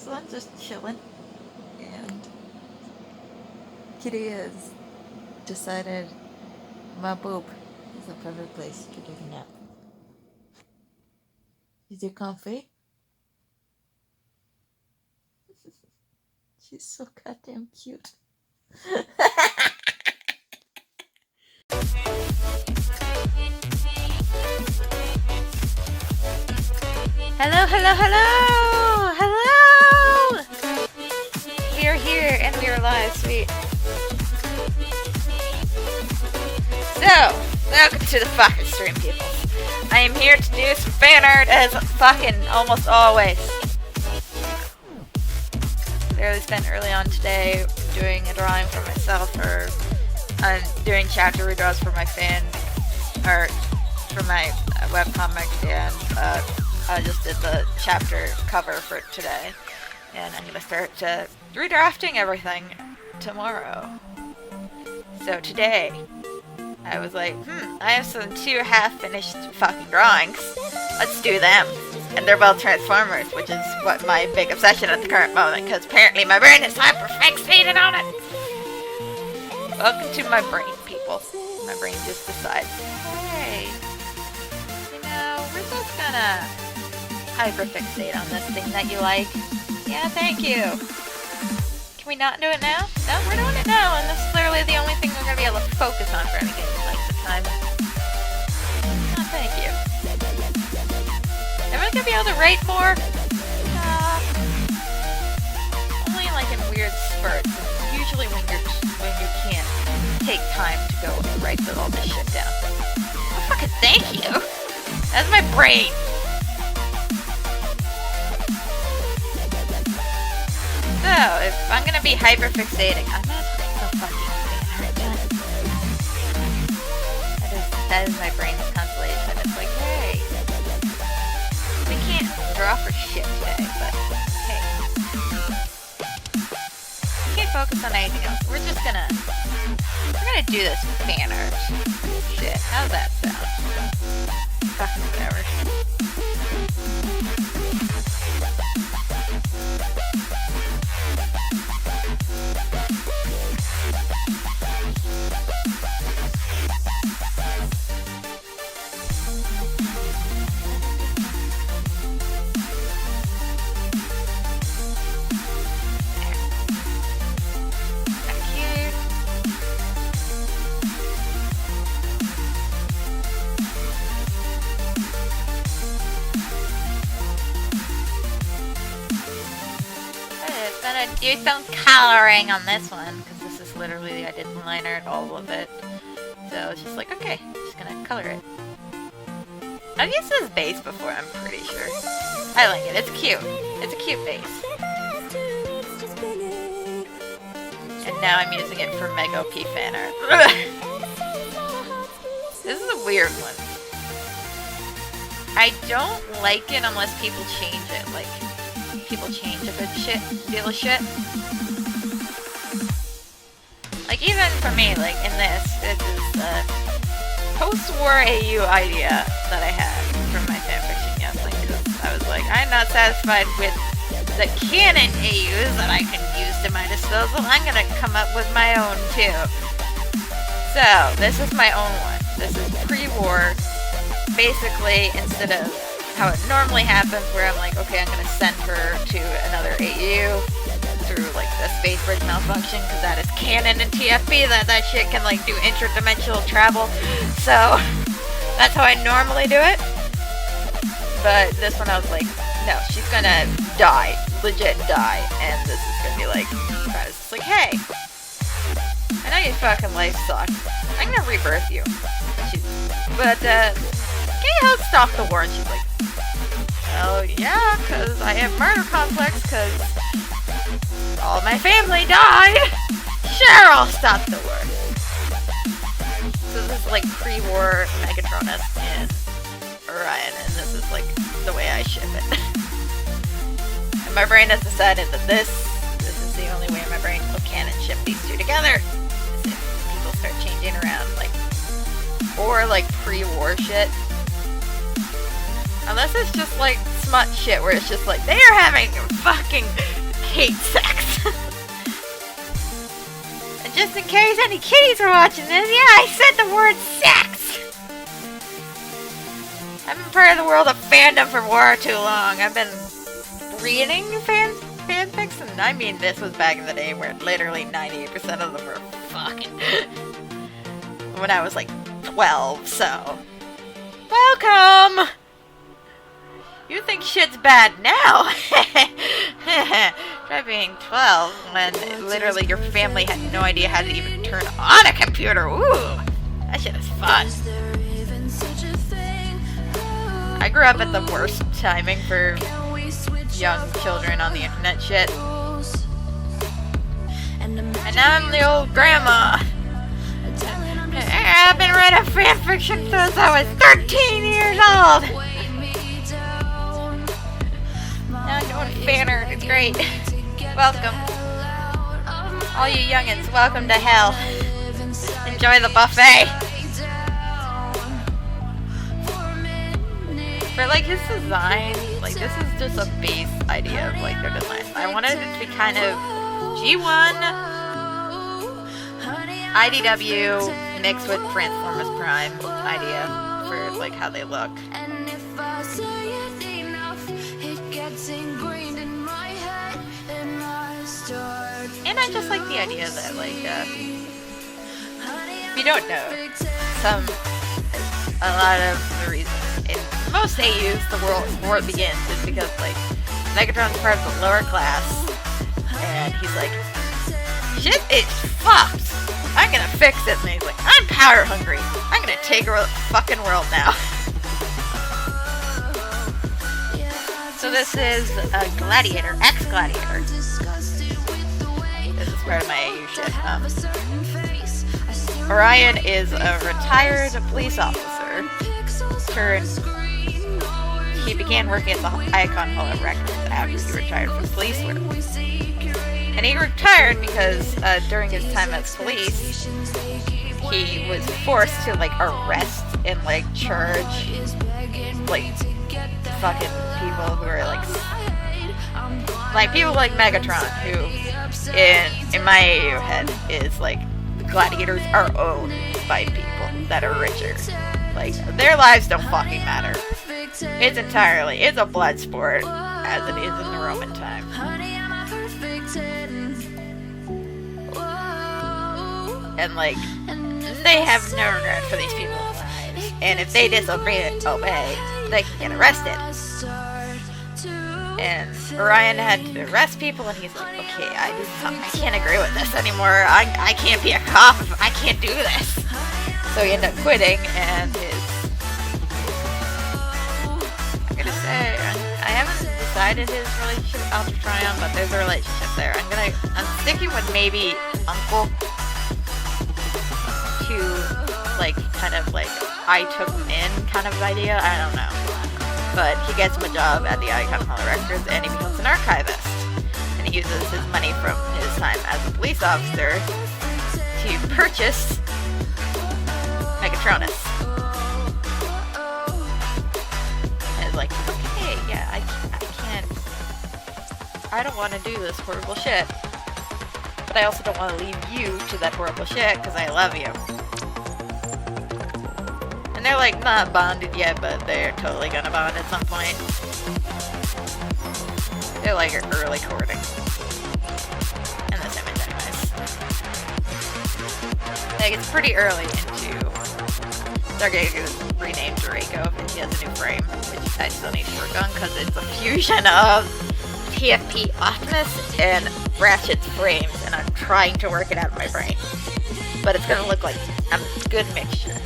So I'm just chilling, and Kitty has decided my boob is a perfect place to take a nap. Is it comfy? She's so goddamn cute. Hello, hello, hello! Hello! We are here and we are live, sweet. So, welcome to the fucking stream, people. I am here to do some fan art as fucking almost always. Barely spent early on today doing a drawing for myself, or doing chapter redraws for my fan art for my webcomic, and I just did the chapter cover for today, and I'm gonna start redrafting everything tomorrow. So today, I was like, I have some 2 half-finished fucking drawings. Let's do them. And they're both Transformers, which is what my big obsession at the current moment, because apparently my brain is hyperfixated on it. Welcome to my brain, people. My brain just decides, hey, we're just gonna hyperfixate on this thing that you like. Yeah, thank you. Can we not do it now? No, we're doing it now, and this is literally the only thing we're gonna be able to focus on for any given length of time. Oh, thank you. Am I gonna be able to write more? Only like in weird spurts. Usually when you can't take time to go and write all this shit down. Oh, fucking thank you. That's my brain. So, if I'm gonna be hyperfixating, I'm gonna put some fucking fan art. That is my brain's consolation. It's like, hey, we can't draw for shit today, but hey, we can't focus on anything else. We're gonna do this fan art shit. How's that sound? Fucking whatever. Do some coloring on this one, because this is literally, I did the line art, all of it. So it's just like, okay, I'm just gonna color it. I've used this base before, I'm pretty sure. I like it, it's cute. It's a cute base. And now I'm using it for MegOP fan art. This is a weird one. I don't like it unless people change it, like, people change a good deal of shit. Like, even for me, like, in this is the post-war AU idea that I had from my fanfiction Yasling, because I was like, I'm not satisfied with the canon AUs that I can use to my disposal, I'm gonna come up with my own, too. So, this is my own one. This is pre-war. Basically, instead of how it normally happens, where I'm like, okay, I'm gonna send her to another AU through like the space bridge malfunction, because that is canon in TFB, that shit can like do interdimensional travel. So that's how I normally do it. But this one I was like, no, she's gonna die, legit die, and this is gonna be like, I was just like, hey, I know your fucking life sucks. I'm gonna rebirth you. But can you help stop the war? And she's like, oh yeah, because I have murder complex, because all my family died. Sure, I'll stop the war. So this is like pre-war Megatronus and Orion, and this is like the way I ship it. And my brain has decided that this is the only way my brain will canon ship these two together. Is if people start changing around, like, or like pre-war shit. Unless it's just like smut shit where it's just like, they are having fucking hate sex. And just in case any kiddies are watching this, yeah, I said the word sex! I've been part of the world of fandom for far too long. I've been reading fanfics, and I mean this was back in the day where literally 98% of them were fucking... when I was like 12, so... Welcome! You think shit's bad now? Try being 12 when literally your family had no idea how to even turn on a computer. Ooh! That shit is fun. I grew up at the worst timing for young children on the internet shit. And now I'm the old grandma. I've been writing fanfiction since I was 13 years old. Now I'm doing fanart. It's great. Welcome. All you youngins, welcome to hell. Enjoy the buffet. For like his design, like this is just a base idea of like their design. I wanted it to be kind of G1, IDW mixed with Transformers Prime idea for like how they look. And I just like the idea that like if you don't know, a lot of the reason in most AUs the war begins is because like Megatron's part of the lower class and he's like, shit is fucked, I'm gonna fix it, and he's like, I'm power hungry, I'm gonna take over the fucking world now. So this is a gladiator, ex-gladiator. This is part of my AU shit. Orion is a retired police officer. He began working at the Icon Hall of Records after he retired from police work. And he retired because during his time at police, he was forced to like arrest and like charge like fucking people who are like people like Megatron, who in my AU head is like the gladiators are owned by people that are richer. Like their lives don't fucking matter. It's a blood sport as it is in the Roman time. And like they have no regret for these people's lives. And if they disobey, they can get arrested. And Orion had to arrest people, and he's like, okay, I can't agree with this anymore. I can't be a cop. I can't do this. So he ended up quitting, and I'm gonna say, I haven't decided his relationship with Alpha Trion, but there's a relationship there. I'm sticking with maybe Uncle to, like, kind of like, I took him in kind of idea. I don't know. But he gets him a job at the Icon Hall of Records, and he becomes an archivist. And he uses his money from his time as a police officer to purchase Megatronus. And it's like, okay, yeah, I can't, I don't want to do this horrible shit. But I also don't want to leave you to that horrible shit, because I love you. And they're like not bonded yet, but they're totally gonna bond at some point. They're like early courting. In this image anyways. Like it's pretty early into Stargazer renamed Draco, and he has a new frame, which I still need to work on because it's a fusion of TFP Optimus and Ratchet's frames, and I'm trying to work it out of my brain. But it's gonna look like a good mixture.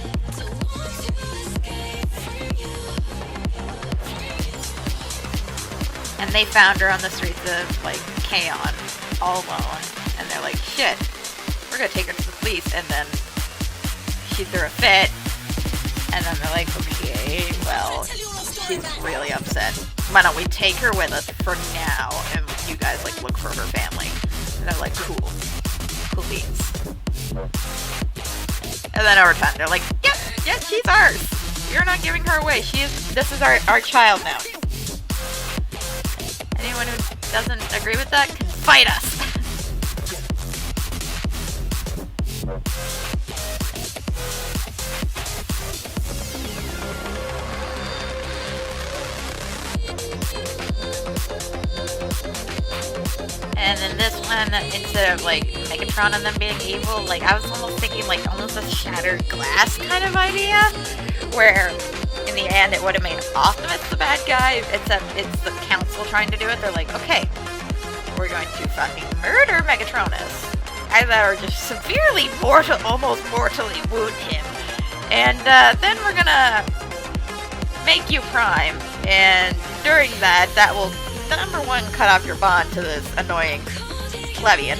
And they found her on the streets of, like, Kaon, all alone. And they're like, shit, we're gonna take her to the police. And then she threw a fit. And then they're like, okay, well, she's really upset. Why don't we take her with us for now? And you guys, like, look for her family. And they're like, cool. Cool beans. And then over time, they're like, yeah, she's ours. You're not giving her away. This is our child now. Anyone who doesn't agree with that can fight us. And then this one, instead of like Megatron and them being evil, like I was almost thinking like almost a shattered glass kind of idea, where in the end it would have made Optimus the bad guy, except it's the council trying to do it. They're like, okay, we're going to fucking murder Megatronus, either or just severely almost mortally wound him, and then we're gonna make you Prime, and during that will, number one, cut off your bond to this annoying plebeian,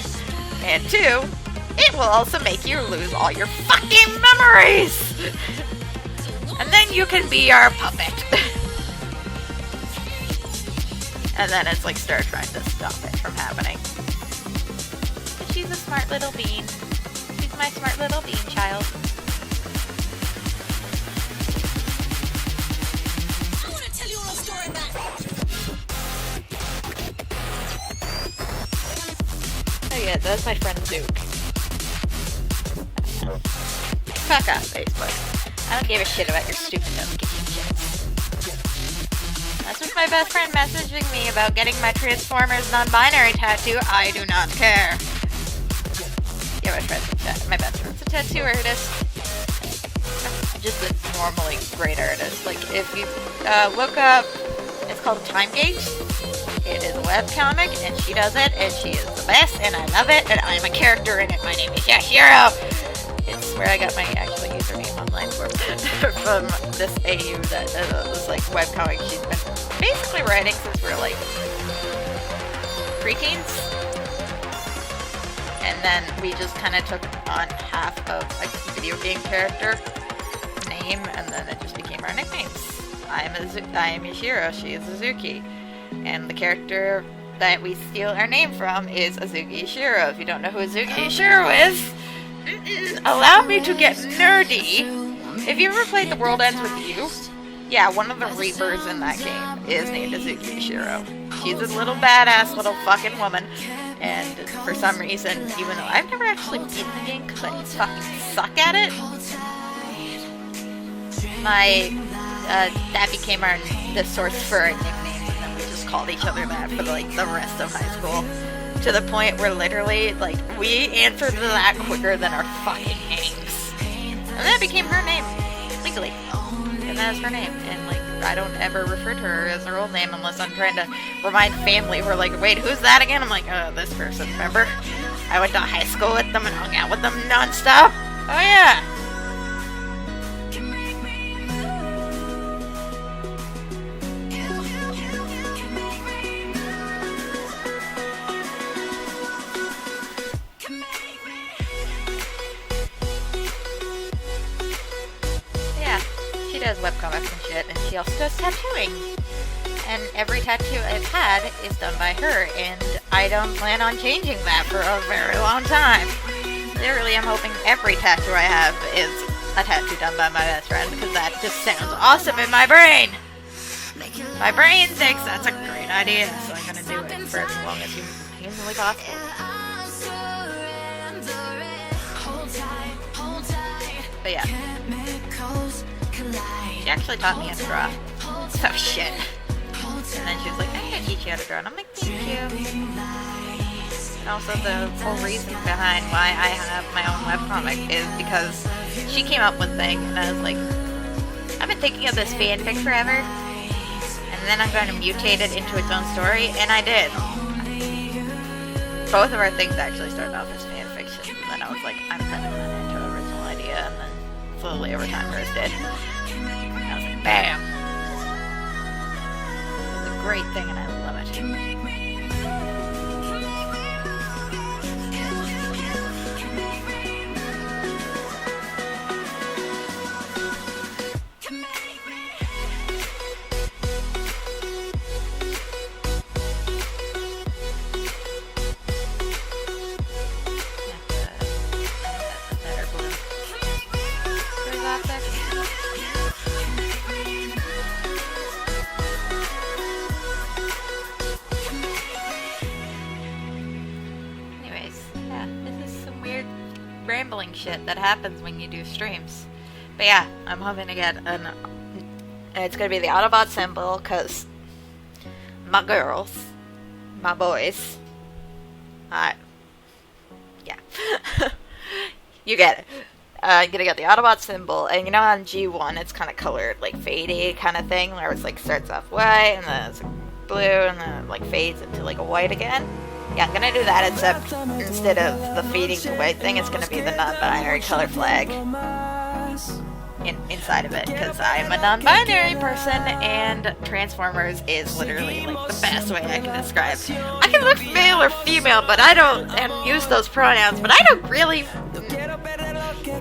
and two, it will also make you lose all your fucking memories! And then you can be our puppet. And then it's like start trying to stop it from happening. But she's a smart little bean. She's my smart little bean child. I want to tell you a little story about... Oh yeah, that's my friend Duke. Fuck off, Facebook. I don't give a shit about your stupid notifications. That's just my best friend messaging me about getting my Transformers non-binary tattoo. I do not care. Yeah, my best friend's a tattoo artist. I'm just a normally great artist. Like, if you look up, it's called Time Gauge. It is a webcomic, and she does it, and she is the best, and I love it, and I'm a character in it. My name is Yashiro! It's where I got my actual username online from this AU that was like webcomic she's been basically writing since we're like preteens. And then we just kind of took on half of a video game character name, and then it just became our nicknames. I am Yashiro, she is Azuki. And the character that we steal our name from is Azuki Yashiro. If you don't know who Azuki Yashiro is, allow me to get nerdy. If you ever played The World Ends With You, yeah, one of the Reapers in that game is named Azuki Yashiro. She's this little badass little fucking woman, and for some reason, even though I've never actually beaten the game because I fucking suck at it, that became the source for our nicknames, and then we just called each other that for like the rest of high school. To the point where literally, like, we answered to that quicker than our fucking names. And that became her name, legally. And that is her name. And, like, I don't ever refer to her as her old name unless I'm trying to remind family. We're like, wait, who's that again? I'm like, oh, this person, remember? I went to high school with them and hung out with them nonstop. Oh, yeah. Does webcomics and shit, and she also does tattooing. And every tattoo I've had is done by her, and I don't plan on changing that for a very long time. Literally, I'm hoping every tattoo I have is a tattoo done by my best friend, because that just sounds awesome in my brain. My brain thinks that's a great idea, so I'm gonna do it for as long as humanly possible. But yeah. She actually taught me how to draw. So shit. And then she was like, I'm gonna teach you how to draw. And I'm like, thank you. And also the whole reason behind why I have my own webcomic is because she came up with things, and I was like, I've been thinking of this fanfic forever. And then I'm going to mutate it into its own story, and I did. Both of our things actually started off as fanfiction, and then I was like, I'm turning that into an original idea, and then slowly over time hers did. And I was like, bam! It's a great thing, and I love it. rambling shit that happens when you do streams. But yeah, I'm humming again, and it's gonna be the Autobot symbol, cause my girls, my boys, yeah, you get it. I'm gonna get the Autobot symbol, and you know on G1 it's kind of colored, like fadey kind of thing, where it's like starts off white, and then it's blue, and then it like fades into like a white again. Yeah, I'm gonna do that, except instead of the fading to white thing, it's gonna be the non-binary color flag inside of it, because I'm a non-binary person, and Transformers is literally like the best way I can describe. I can look male or female, but I don't, and use those pronouns, but I don't really,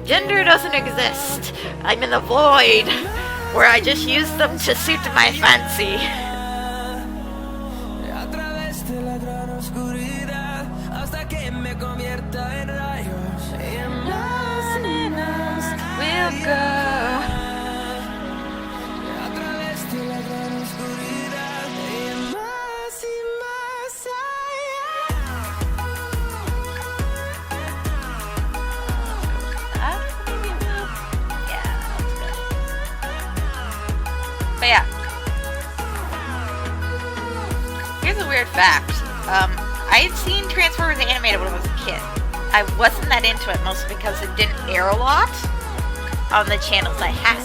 gender doesn't exist. I'm in the void, where I just use them to suit my fancy. We'll go. But yeah, here's a weird fact. I had seen Transformers animated when I was a kid. I wasn't that into it, mostly because it didn't air a lot on the channels I had.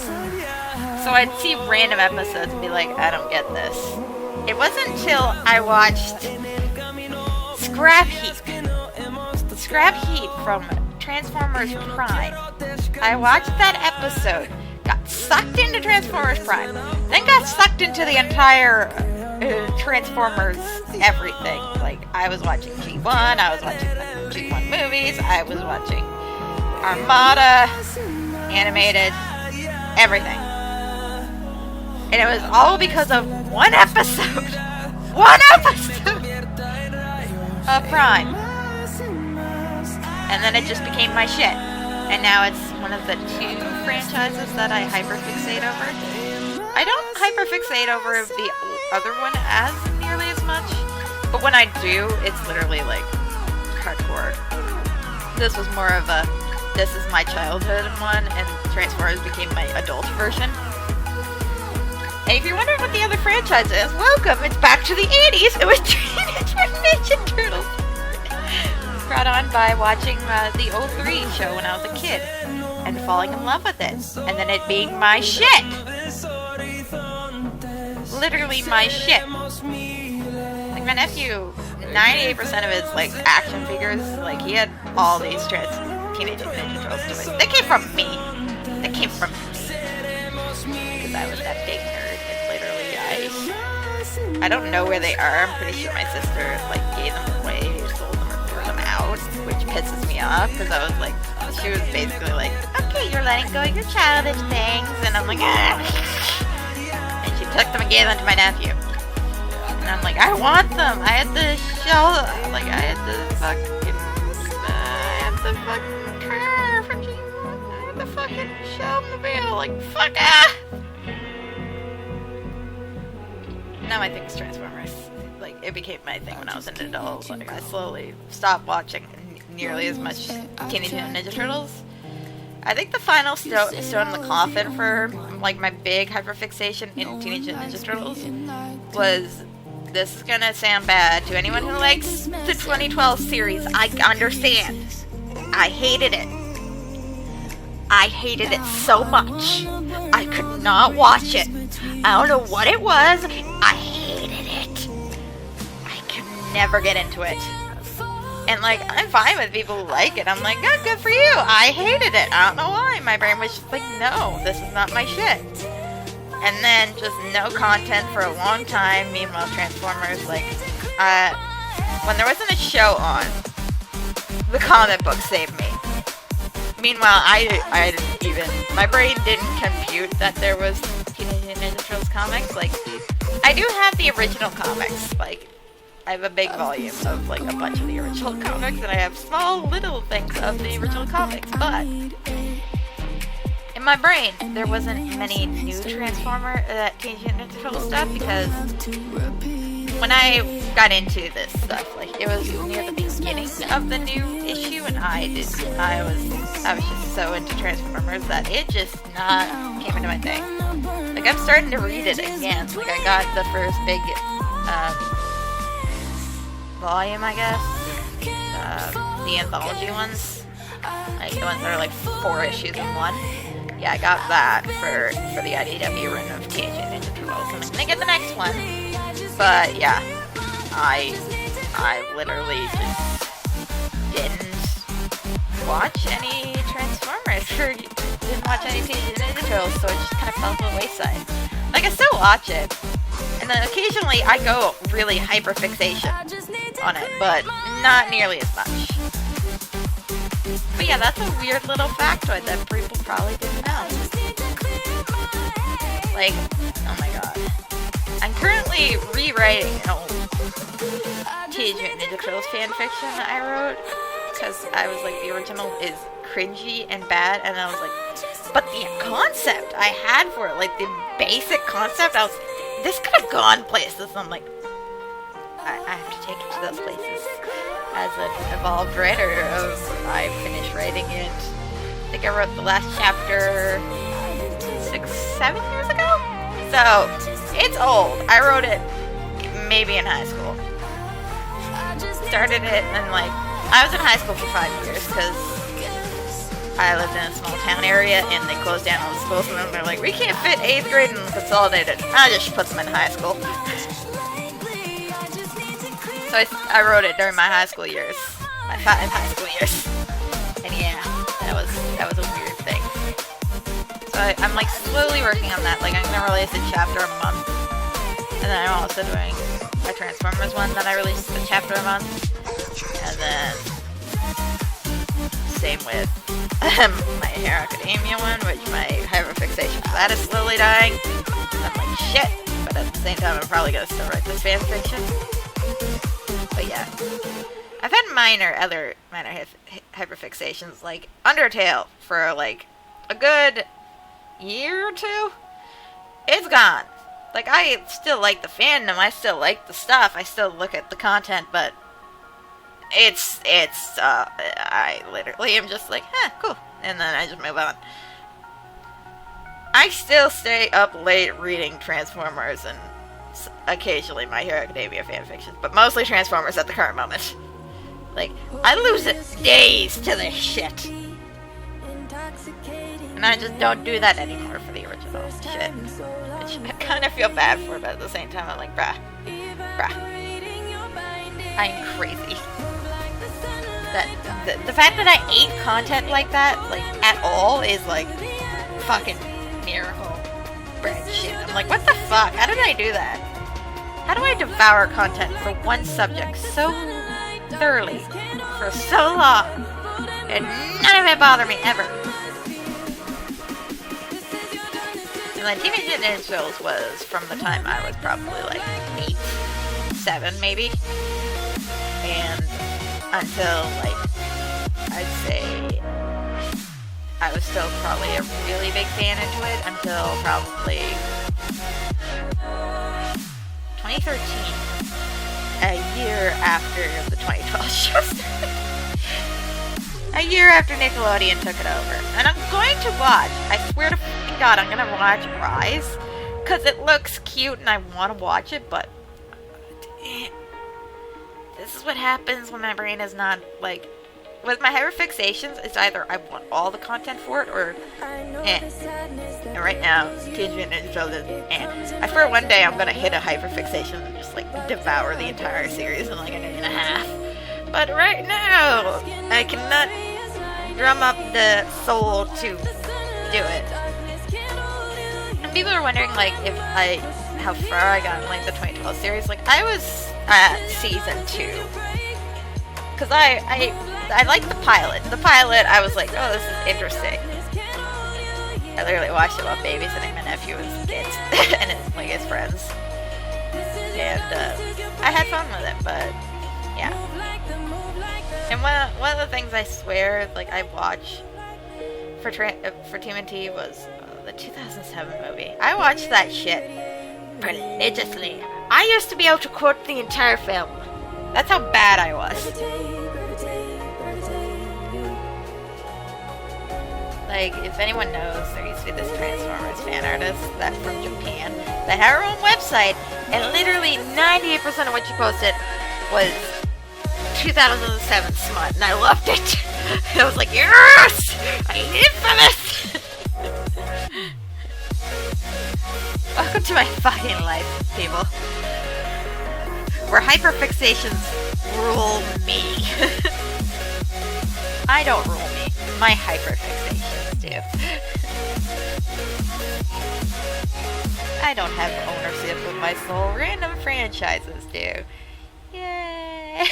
So I'd see random episodes and be like, I don't get this. It wasn't until I watched Scrap Heap from Transformers Prime. I watched that episode, got sucked into Transformers Prime, then got sucked into the entire Transformers everything. Like, I was watching G1, I was watching the G1 movies, I was watching Armada, animated, everything. And it was all because of one episode! One episode! Of Prime. And then it just became my shit. And now it's one of the 2 franchises that I hyperfixate over. I don't hyperfixate over the other one as nearly as much, but when I do, it's literally like hardcore. This was more of a, this is my childhood one, and Transformers became my adult version. And if you're wondering what the other franchise is, welcome, it's back to the 80s. It was Teenage Mutant Ninja Turtles. Brought on by watching the 03 show when I was a kid, and falling in love with it, and then it being my shit. Literally my shit. Like, my nephew, 98% of his like action figures, like, he had all these Teenage Ninja Turtles toys. They came from me. They came from me. Because I was that big nerd, and literally I don't know where they are. I'm pretty sure my sister like gave them away, or sold them, or threw them out, which pisses me off, because I was like, she was basically like, okay, you're letting go of your childish things, and I'm like, ah. And she took them and gave them to my nephew. And I'm like, I want them. I had the shell, like, I had the fucking car from G1. I had the fucking shell mobile. Like, fuck ah. Now my thing's Transformers. Like, it became my thing when I was an adult. Like, I slowly stopped watching nearly as much Teenage Mutant Ninja Turtles. I think the final stone in the coffin for, like, my big hyperfixation in Teenage Mutant Ninja Turtles was, this is gonna sound bad to anyone who likes the 2012 series. I understand. I hated it. I hated it so much. I could not watch it. I don't know what it was. I hated it. I could never get into it. And, like, I'm fine with people who like it. I'm like, oh, good for you. I hated it. I don't know why. My brain was just like, no, this is not my shit. And then just no content for a long time. Meanwhile, Transformers, like, when there wasn't a show on, the comic book saved me. Meanwhile, I didn't even, my brain didn't compute that there was Teenage Mutant Ninja Turtles comics. Like, I do have the original comics. Like, I have a big volume of, like, a bunch of the original comics, and I have small little things of the original comics, but in my brain, there wasn't many new Teenage Mutant Ninja Turtle stuff, because when I got into this stuff, like it was near the beginning of the new issue, and I was just so into Transformers that it just not came into my thing. Like I'm starting to read it again. Like I got the first big volume, I guess, the anthology ones, like the ones that are like 4 issues in one. Yeah, I got that for the IDW run of TBH Ninja Turtles. I'm gonna get the next one, but yeah, I literally just didn't watch any Transformers or didn't watch any TBH Ninja Turtles, so it just kind of fell to the wayside. Like I still watch it, and then occasionally I go really hyperfixation on it, but not nearly as much. But yeah, that's a weird little factoid that people probably didn't know. Like, oh my god. I'm currently rewriting an old Teenage Mutant Ninja Turtles fanfiction that I wrote, because I was like, the original is cringy and bad, and I was like, but the concept I had for it, like the basic concept, this could have gone places. I'm like, I have to take it to those places. As an evolved writer, I finished writing it. I think I wrote the last chapter 6-7 years ago? So, it's old. I wrote it maybe in high school. Started it and like, I was in high school for 5 years because I lived in a small town area and they closed down all the schools and then they're like, we can't fit 8th grade in consolidated. I just put them in high school. So I wrote it during my high school years, my 5 high school years, and yeah, that was a weird thing. So I'm like slowly working on that. Like I'm gonna release a chapter a month, and then I'm also doing a Transformers one that I release a chapter a month, and then same with my Hero Academia one, which my hyperfixation for that is slowly dying. I'm like shit, but at the same time I'm probably gonna still write this fanfiction. But yeah, I've had other minor hyperfixations, like Undertale for like a good year or 2. It's gone. Like I still like the fandom, I still like the stuff, I still look at the content, but I literally am just like, cool, and then I just move on. I still stay up late reading Transformers and occasionally My Hero Academia fanfictions, but mostly Transformers at the current moment. Like, I lose days to this shit. And I just don't do that anymore for the original shit. Which I kind of feel bad for, but at the same time I'm like, bruh. I'm crazy. The fact that I ate content like that, like, at all, is like, fucking miracle bread shit. I'm like, what the fuck? How did I do that? How do I devour content for one subject so thoroughly for so long and none of it bothered me ever? And like Teenage Mutant Ninja Turtles was from the time I was probably like 8, 7 maybe, and until like I'd say I was still probably a really big fan into it until probably 2013, a year after the 2012 show started. A year after Nickelodeon took it over. And I'm going to watch, I swear to fucking God, I'm going to watch Rise, because it looks cute and I want to watch it, but this is what happens when my brain is not, like, with my hyperfixations, it's either I want all the content for it or And right now, Teenage Mutant Ninja Turtles is I swear one day I'm gonna hit a hyperfixation and just, like, devour the entire series in, like, a day and a half. But right now, I cannot drum up the soul to do it. And people are wondering, like, how far I got in, like, the 2012 series. Like, I was at season 2. Because I liked the pilot. The pilot, I was like, oh, this is interesting. I literally watched it while babysitting my nephew and his kids and his friends. And I had fun with it, but yeah. And one of the things I swear, like, I watched for TMNT was the 2007 movie. I watched that shit religiously. I used to be able to quote the entire film. That's how bad I was. Like, if anyone knows, there used to be this Transformers fan artist that from Japan that had her own website, and literally 98% of what she posted was 2007 smut, and I loved it. I was like, yes! I live for this! Welcome to my fucking life, people. Where hyperfixations rule me. I don't rule me. My hyperfixations do. I don't have ownership of my soul. Random franchises do. Yay!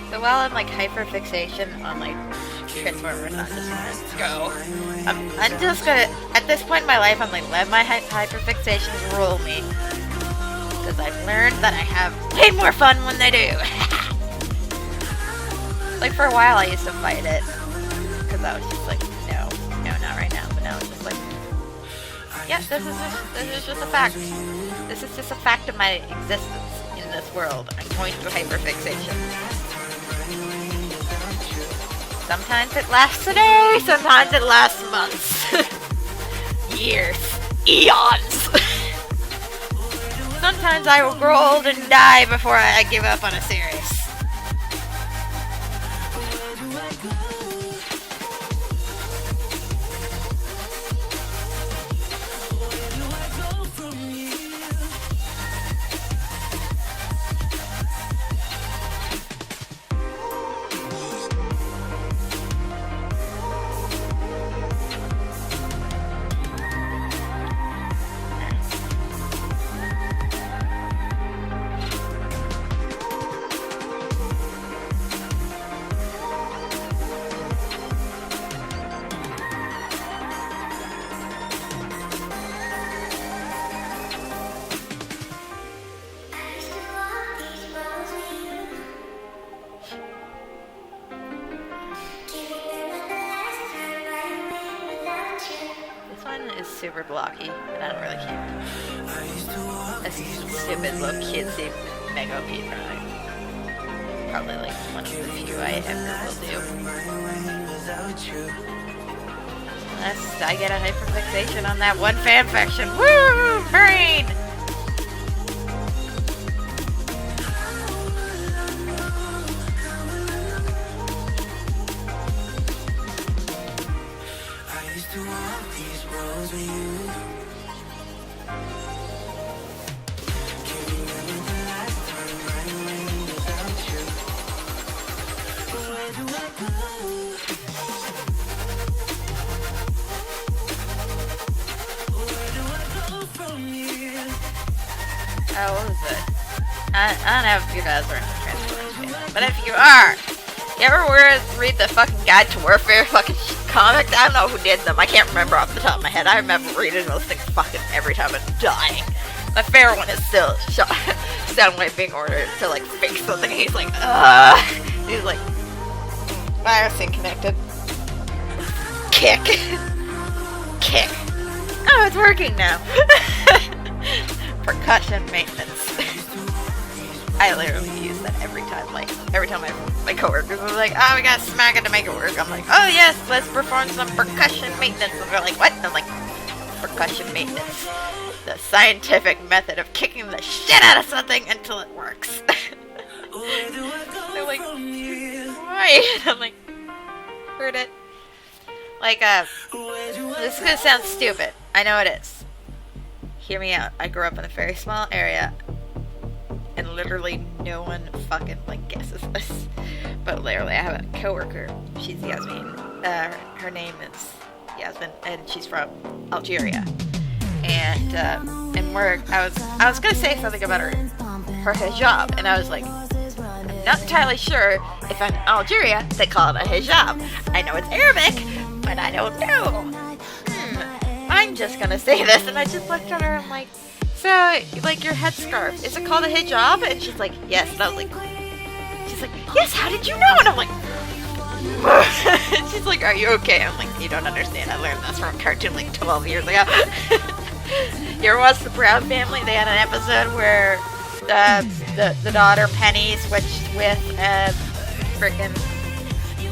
So while I'm like hyperfixation on like Transformers, not just let's go. I'm just gonna, at this point in my life, I'm like, let my hyperfixations rule me. Because I've learned that I have way more fun when they do. Like for a while I used to fight it. Because I was just like, no, not right now. But now it's just like, yeah, this is just a fact. This is just a fact of my existence in this world. I'm going through hyperfixation. Sometimes it lasts a day, sometimes it lasts months. Years. Eons. Sometimes I will grow old and die before I give up on a series. Super blocky, and I don't really care. This is stupid little cutesy MegOP product. Probably like one of the few I ever will do. Unless I get a hyperfixation on that one fanfiction. Woo! Brain! What was it? I don't know if you guys are in the Transformers fan, but if you are, you ever read the fucking Guide to Warfare fucking comics? I don't know who did them. I can't remember off the top of my head. I remember reading those things fucking every time and dying. My favorite one is still Soundwave being ordered to like fix something. And he's like, he's like, virusing connected. Kick. Kick. Oh, it's working now. Percussion maintenance. I literally use that every time. Like, every time my coworkers are like, oh, we gotta smack it to make it work. I'm like, oh yes, let's perform some percussion maintenance. And they're like, what? And I'm like, percussion maintenance. The scientific method of kicking the shit out of something until it works. They're like, why? And I'm like, heard it. Like, this is gonna sound stupid. I know it is. Hear me out. I grew up in a very small area, and literally no one fucking, like, guesses this. But literally, I have a coworker. She's Yasmin. Her name is Yasmin, and she's from Algeria. And I was gonna say something about her hijab, and I was like, I'm not entirely sure if in Algeria they call it a hijab. I know it's Arabic, but I don't know. I'm just gonna say this, and I just looked at her and I'm like, so, like, your headscarf, is it called a hijab? And she's like, yes. And I was like, she's like, yes, how did you know? And I'm like, and she's like, are you okay? I'm like, you don't understand. I learned this from a cartoon like 12 years ago. You ever watch The Proud Family? They had an episode where the daughter, Penny, switched with a freaking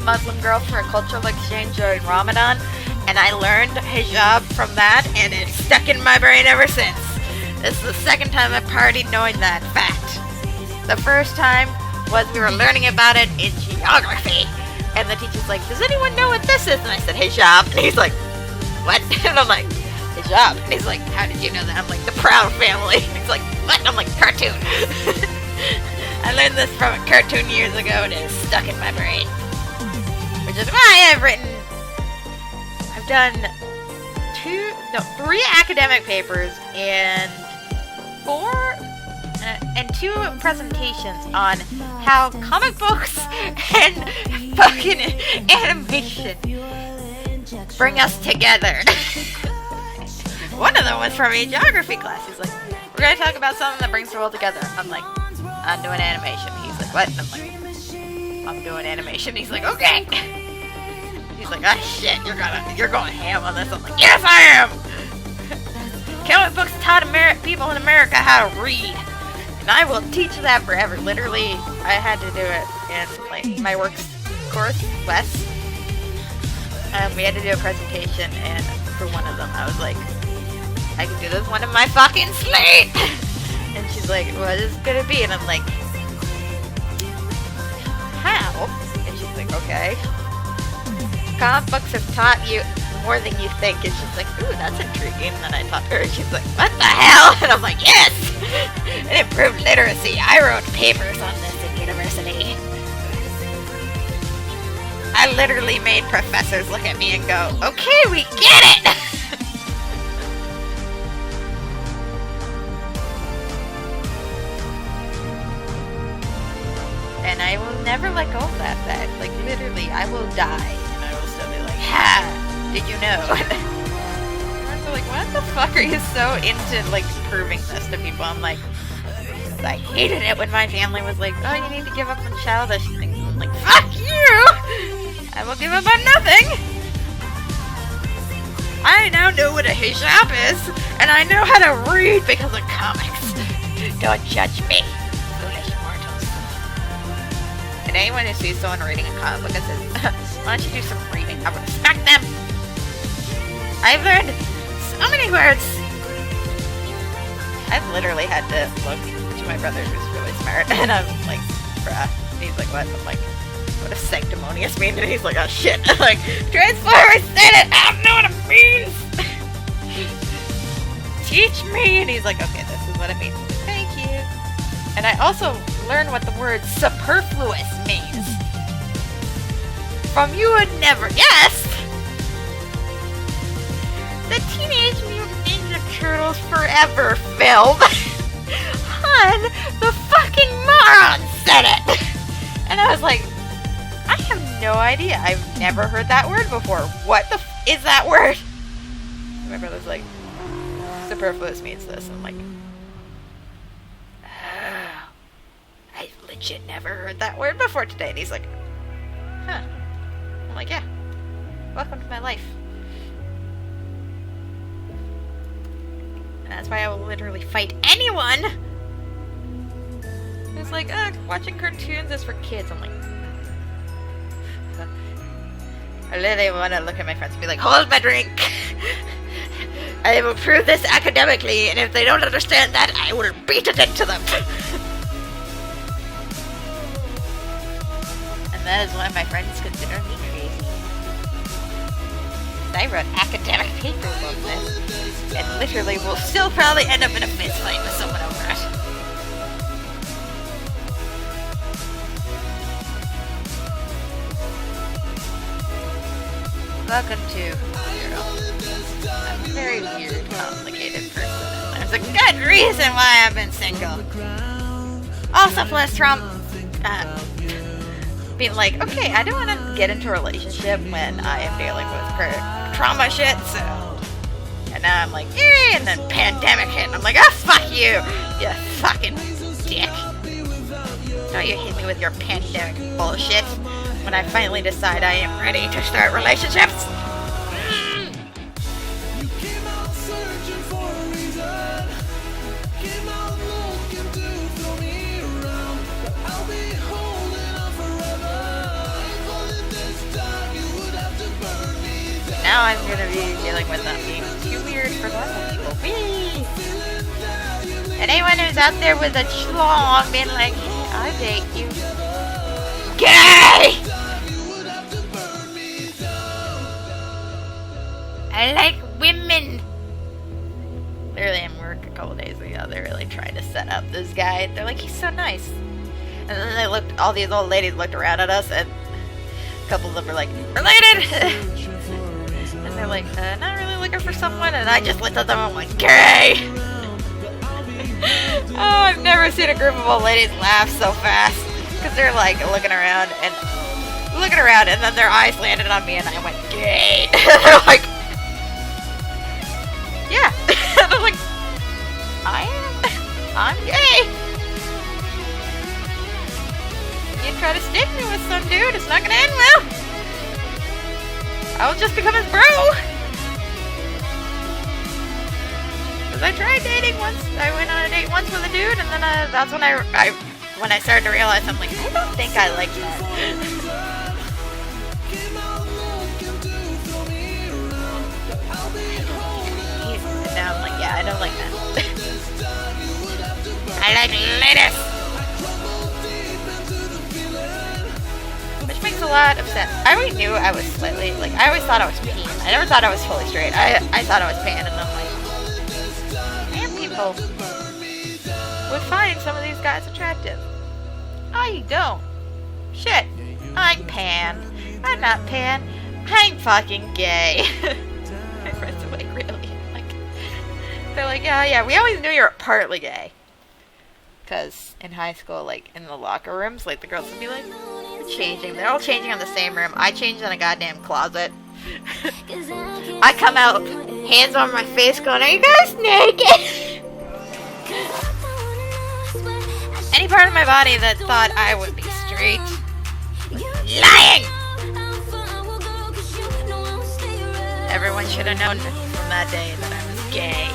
Muslim girl for a cultural exchange during Ramadan. And I learned hijab from that, and it's stuck in my brain ever since. This is the second time I've partied knowing that fact. The first time was we were learning about it in geography. And the teacher's like, does anyone know what this is? And I said, hijab. And he's like, what? And I'm like, hijab. And he's like, how did you know that? I'm like, The Proud Family. And he's like, what? And I'm like, cartoon. I learned this from a cartoon years ago, and it's stuck in my brain. Which is why I've done 3 academic papers and 2 presentations on how comic books and fucking animation bring us together. One of them was from a geography class. He's like, we're going to talk about something that brings the world together. I'm like, I'm doing animation. He's like, what? And I'm like, I'm doing animation. He's like, okay. He's like, ah, shit, you're going ham on this. I'm like, yes, I am. Comic books taught people in America how to read, and I will teach that forever. Literally, I had to do it in like my works course, Wes. We had to do a presentation, and for one of them, I was like, I can do this one in my fucking sleep. And she's like, what is it gonna be? And I'm like, how? And she's like, okay. Comic books have taught you more than you think. And she's like, ooh, that's intriguing. And then I talked to her, and she's like, what the hell? And I'm like, yes! It improved literacy. I wrote papers on this in university. I literally made professors look at me and go, okay, we get it! And I will never let go of that fact. Like, literally, I will die. And I will still be like, ha! Did you know? And I'm like, what the fuck are you so into, like, proving this to people? I'm like, I hated it when my family was like, oh, you need to give up on childish things. I'm like, fuck you! I will give up on nothing! I now know what a hijab is, and I know how to read because of comics. Don't judge me. And anyone who sees someone reading a comic book and says, why don't you do some reading? I would smack them! I've learned so many words! I've literally had to look to my brother who's really smart, and I'm like, bruh. And he's like, what? I'm like, what does sanctimonious mean? And he's like, oh shit. I'm like, Transformers said it! I don't know what it means! Teach me! And he's like, okay, this is what it means. Thank you. And I also learned what the word superfluous means. From You Would Never Guess! The Teenage Mutant Ninja Turtles Forever film. Hun, the fucking moron said it! And I was like, I have no idea. I've never heard that word before. What the is that word? And my brother's like, superfluous means this. I'm like, I legit never heard that word before today. And he's like, huh. I'm like, yeah. Welcome to my life. And that's why I will literally fight anyone who's like, watching cartoons is for kids. I'm like, I literally want to look at my friends and be like, hold my drink. I will prove this academically, and if they don't understand that, I will beat it into them. And that is why my friends consider me crazy. I wrote academic papers on this, and literally will still probably end up in a fist fight with someone over it. Welcome to Zero. I'm a very weird, complicated person, and there's a good reason why I've been single. Also, plus Trump being like, okay, I don't want to get into a relationship when I am dealing with trauma shit, so I now I'm like, eh, and then pandemic hit, and I'm like, oh, fuck you, you fucking dick. Now you hit me with your pandemic bullshit when I finally decide I am ready to start relationships. Now I'm gonna be dealing with not being too weird for normal people. Whee! And anyone who's out there with a schlong being like, hey, I'll date you. Gay! I like women. Literally, in work a couple days ago, they really tried to set up this guy. They're like, he's so nice. And then they looked, all these old ladies looked around at us, and a couple of them were like, related! And they're like, not really looking for someone, and I just looked at them and went, gay! Oh, I've never seen a group of old ladies laugh so fast. Because they're like looking around, and then their eyes landed on me, and I went, gay! They're like, yeah. And I'm like, I'm gay. You try to stick me with some dude, it's not gonna end well. I'll just become his bro. Cause I tried dating once. I went on a date once with a dude, and then that's when when I started to realize, I'm like, I don't think I like that. And now I'm like, yeah, I don't like that. I like ladies. Which makes a lot of sense. I already knew I was slightly, like, I always thought I was pan. I never thought I was fully straight. I thought I was pan, and I'm like, man, people would find some of these guys attractive. Oh, you don't. Shit. I'm pan. I'm not pan. I'm fucking gay. My friends are like, really? Like, they're like, yeah, we always knew you were partly gay. Because in high school, like, in the locker rooms, like, the girls would be like, changing. They're all changing in the same room. I changed in a goddamn closet. I come out, hands on my face, going, are you guys naked? Any part of my body that thought I would be straight, lying! Everyone should have known from that day that I was gay.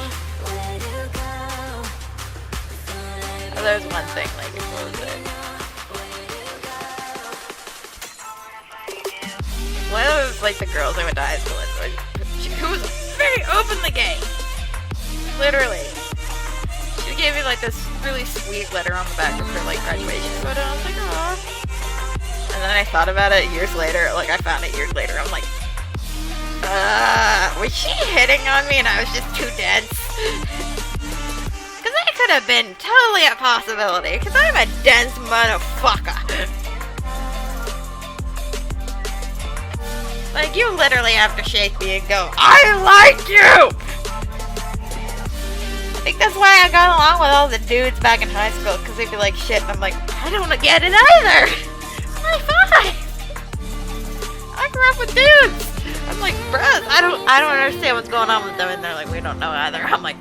Oh, there's one thing, like, what was it? One of those, like, the girls I went to high school with, who was very openly gay. Literally. She gave me, like, this really sweet letter on the back of her, like, graduation photo. I was like, aw. And then I thought about it years later. Like, I found it years later. I'm like, was she hitting on me and I was just too dense? Because that could have been totally a possibility. Because I'm a dense motherfucker. Like, you literally have to shake me and go, I like you! I think that's why I got along with all the dudes back in high school, because they'd be like, shit, and I'm like, I don't get it either! High five! I grew up with dudes! I'm like, bros, I don't understand what's going on with them, and they're like, we don't know either. I'm like,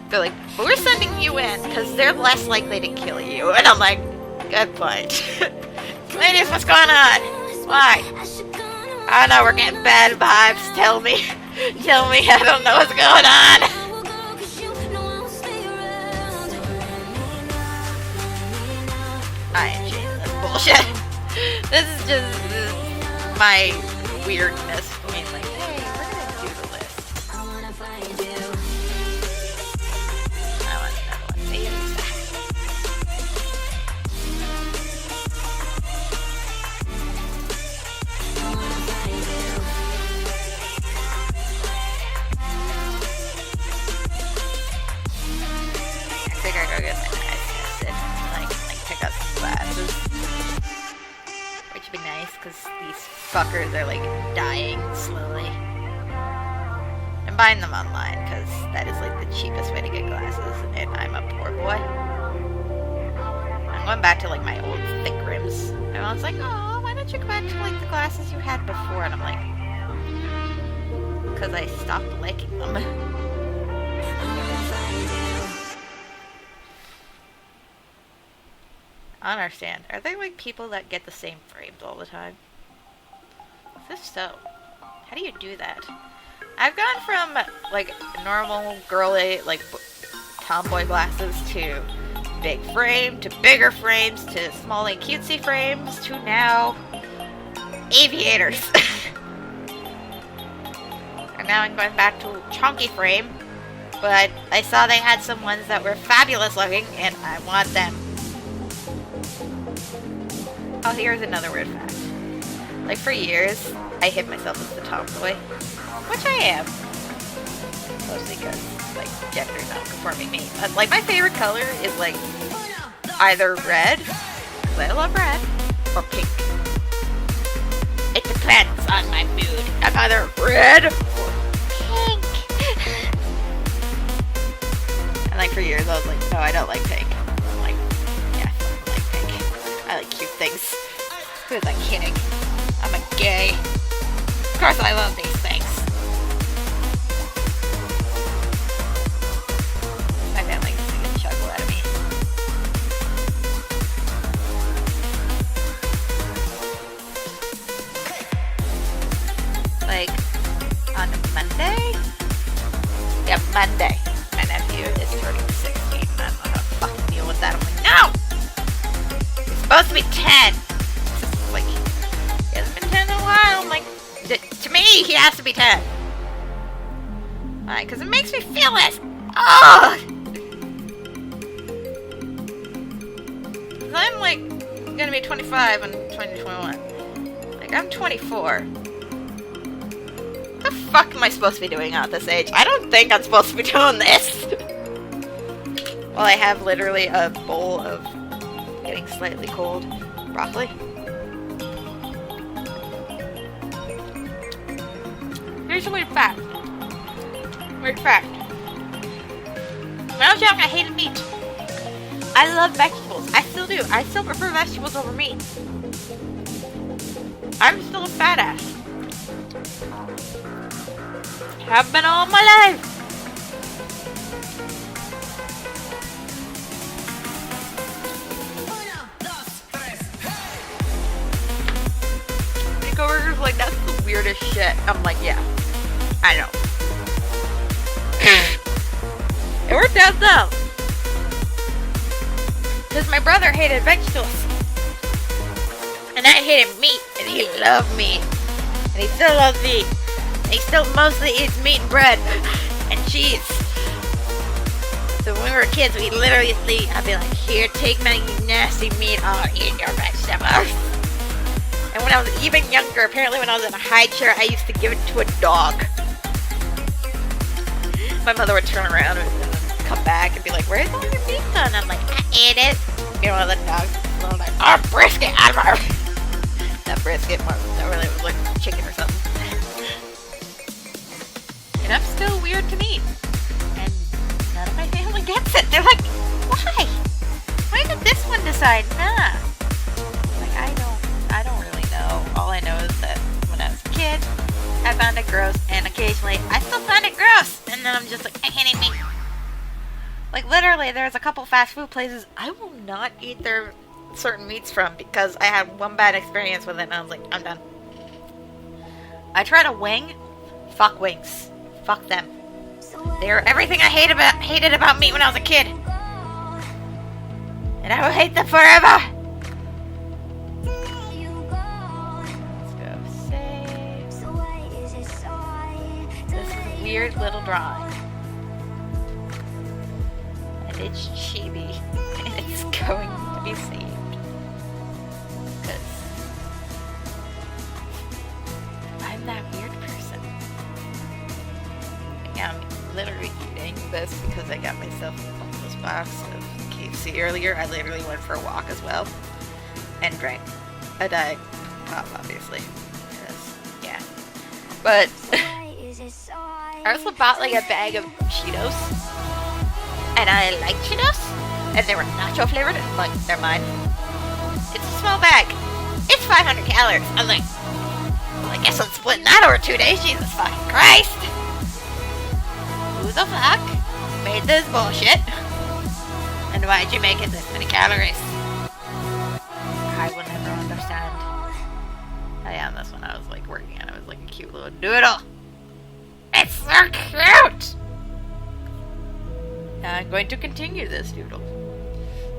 they're like, but we're sending you in, because they're less likely to kill you, and I'm like, good point. Ladies, what's going on? Why? I don't know, we're getting bad vibes. Tell me, I don't know what's going on. I ain't changing this bullshit. This is just my weirdness. I mean, like, hey, we're gonna do the list. I want another one. See you. I figured I'd go get my eyes tested and like pick up some glasses. Which would be nice because these fuckers are like dying slowly. I'm buying them online because that is like the cheapest way to get glasses, and I'm a poor boy. I'm going back to like my old thick rims. And I was like, oh, why don't you go back to like the glasses you had before? And I'm like, because I stopped liking them. I don't understand. Are they like people that get the same frames all the time? If so, how do you do that? I've gone from like normal girly, like tomboy glasses to big frame, to bigger frames, to small and cutesy frames, to now aviators. And now I'm going back to chunky frame, but I saw they had some ones that were fabulous looking, and I want them. Oh, here's another weird fact. Like, for years, I hid myself as the tomboy, which I am. Mostly because, like, gender non-conforming me. But, like, my favorite color is, like, either red, because I love red, or pink. It depends on my mood. I'm either red or pink. And, like, for years, I was like, no, I don't like pink. I'm like, yeah, I don't like pink. I like cute things. Who is that kidding? I'm a gay. Of course I love these things. My family is going to chuckle out of me. Like, on Monday? Yeah, Monday. My nephew is turning 16. I don't know how to fucking deal with that. I'm like, no! He's supposed to be 10. Like, he hasn't been 10 in a while. I'm like, to me, he has to be 10. Why? Because it makes me feel this. Oh! Because I'm, like, gonna be 25 in 2021. Like, I'm 24. What the fuck am I supposed to be doing at this age? I don't think I'm supposed to be doing this. Well, I have literally a bowl of getting slightly cold broccoli. Here's a weird fact. Weird fact. When I was young, I hated meat. I love vegetables. I still do. I still prefer vegetables over meat. I'm still a fat ass. Have been all my life. My coworkers like, that's the weirdest shit. I'm like, yeah, I know. It worked out though. Because my brother hated vegetables. And I hated meat. And he loved meat. And he still loves meat. And he still mostly eats meat and bread. And cheese. So when we were kids, we literally, I'd be like, here, take my nasty meat. I'll eat your vegetables. And when I was even younger, apparently when I was in a high chair, I used to give it to a dog. My mother would turn around and come back and be like, where's all your meat done? I'm like, I ate it. You know, one of the dogs was like, oh, brisket. Not brisket, more, that really was like chicken or something. And I'm still weird to me. And none of my family gets it. They're like, why? Why did this one decide? Nah. Like, I don't really know. All I know is that when I was a kid, I found it gross, and occasionally I still find it gross. And then I'm just like, I can't eat meat. Like, literally, there's a couple fast food places I will not eat their certain meats from because I had one bad experience with it, and I was like, I'm done. I tried a wing. Fuck wings. Fuck them. They're everything I hated about meat when I was a kid. And I will hate them forever. Let's go save this weird little drawing. And it's chibi. And it's going to be saved. Because I'm that weird person. Yeah, I'm literally eating this because I got myself a this box of KFC earlier. I literally went for a walk as well. And drank a Diet Pop, obviously. Because, yeah. But I also bought like a bag of Cheetos. And I like Cheetos. And they were nacho flavored. I'm like, they're mine. It's a small bag. It's 500 calories. I'm like, well, I guess I'm splitting that over 2 days. Jesus fucking Christ. Who the fuck made this bullshit? And why'd you make it this many calories? stand. Oh yeah, and this one I was like working on. It was like a cute little doodle. It's so cute! Now I'm going to continue this doodle.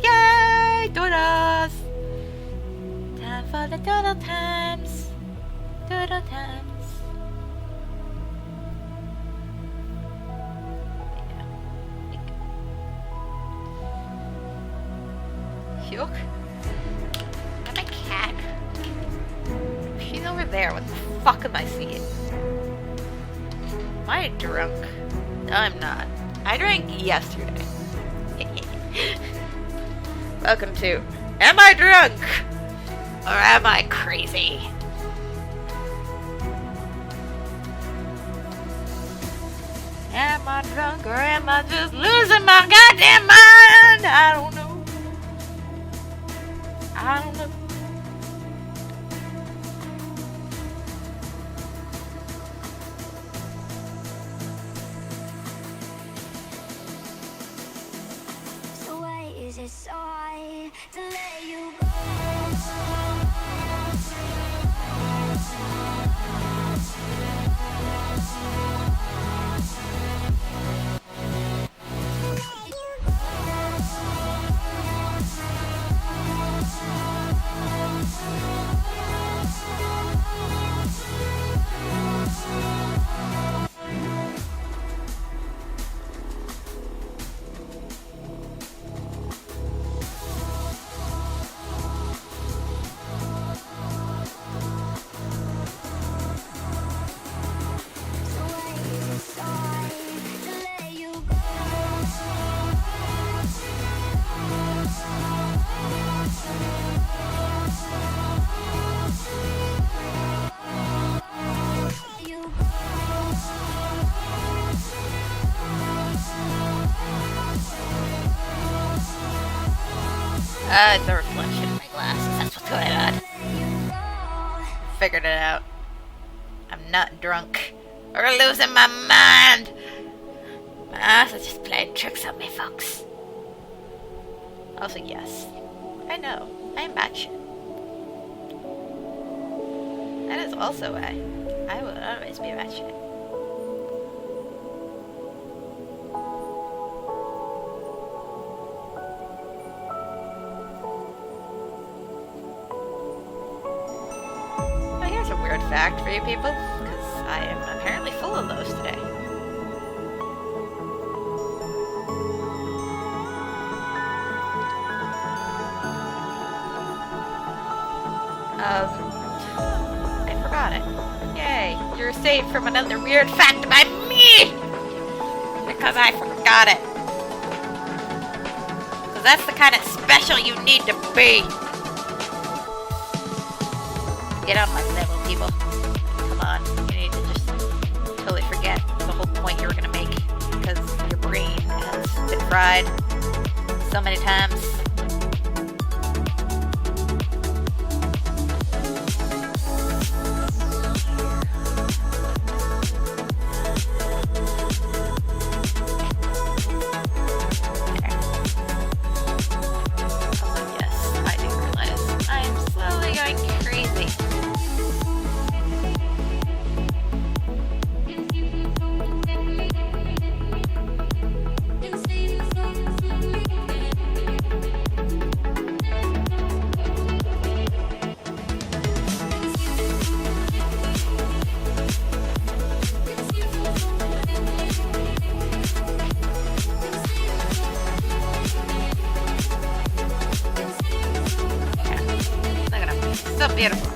Yay! Doodles! Time for the doodle times. Doodle times. Yuck. And my cat. She's over there. What the fuck am I seeing? Am I drunk? No, I'm not. I drank yesterday. Welcome to Am I Drunk? Or Am I Crazy? Am I drunk or am I just losing my goddamn mind? I don't know. I don't know. So why is it so hard to let you go? It's a reflection in my glasses. That's what's going on. Figured it out. I'm not drunk. Or losing my mind. My ass is just playing tricks on me, folks. Also, yes. I know. I am batshit. That is also why I will always be batshit. Fact for you people, because I am apparently full of those today. I forgot it. Yay, you're saved from another weird fact by me! Because I forgot it. Because that's the kind of special you need to be. Get on my level, people. Come on. You need to just totally forget the whole point you were going to make. Because your brain has been fried so many times. Oh, yes, I do realize I am slowly going crazy. So beautiful.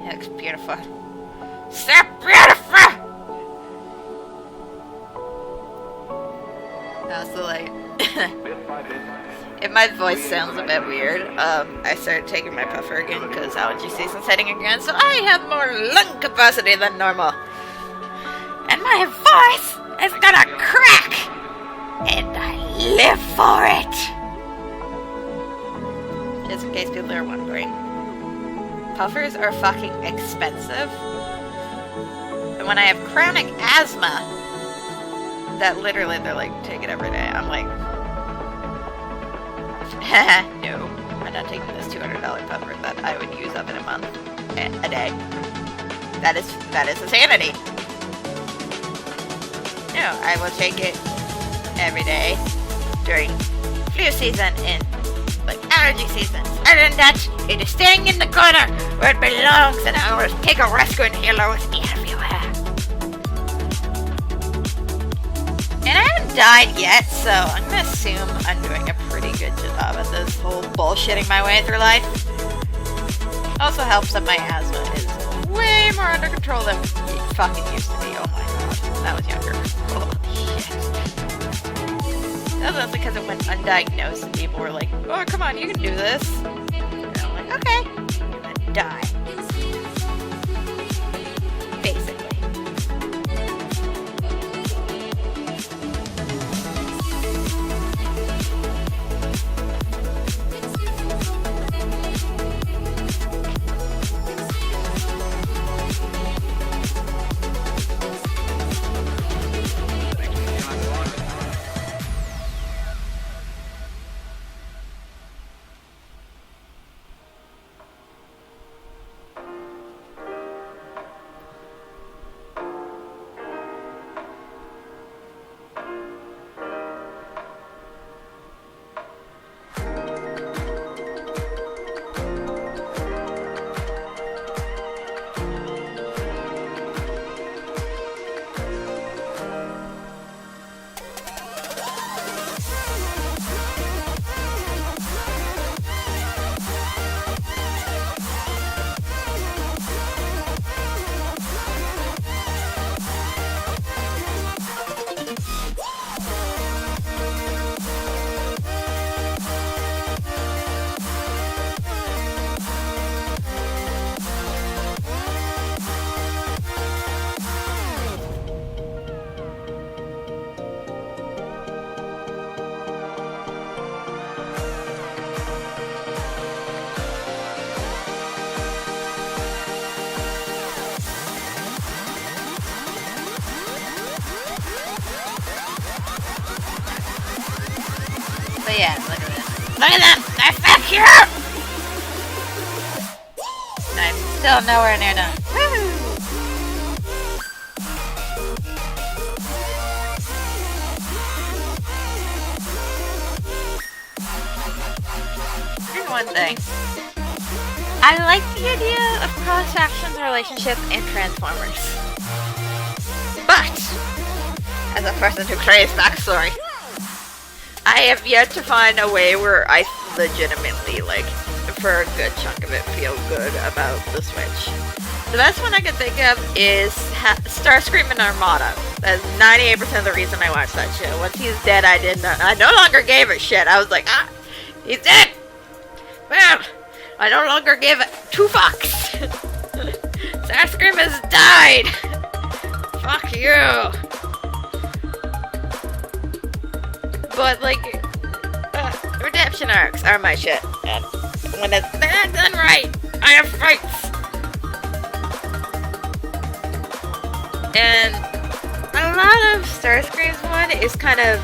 It looks beautiful. So beautiful! So like, if my voice sounds a bit weird, I started taking my puffer again because allergy season's setting again, so I have more lung capacity than normal. And my voice is gonna crack! And I live for it! Just in case people are wondering. Puffers are fucking expensive. And when I have chronic asthma, that literally they're like, take it every day. I'm like, no, I'm not taking this $200 puffer that I would use up in a month, a day. That is insanity. No, I will take it every day during flu season and like allergy seasons. Other than that, it is staying in the corner where it belongs, and I will take a rescue inhaler with me everywhere. And I haven't died yet, so I'm gonna assume I'm doing a pretty good job at this whole bullshitting my way through life. Also helps that my asthma is way more under control than it fucking used to be. Oh my god, when I was younger. Holy shit. That was because it went undiagnosed and people were like, oh, come on, you can do this. And I'm like, okay. I'm gonna die. Basically. But yeah, look at this. Look at them! They're back here! I'm still nowhere near done. Woo! Here's one thing. I like the idea of cross-factions relationship in Transformers. But, as a person who craves backstory, I have yet to find a way where I legitimately, like, for a good chunk of it, feel good about the Switch. The best one I can think of is Starscream and Armada. That's 98% of the reason I watched that show. Once he's dead, I no longer gave a shit. I was like, he's dead! Well, I no longer give two fucks. Starscream has died! Fuck you! But, like, redemption arcs are my shit. And when it's done right, I have fights. And a lot of Starscream's one is kind of,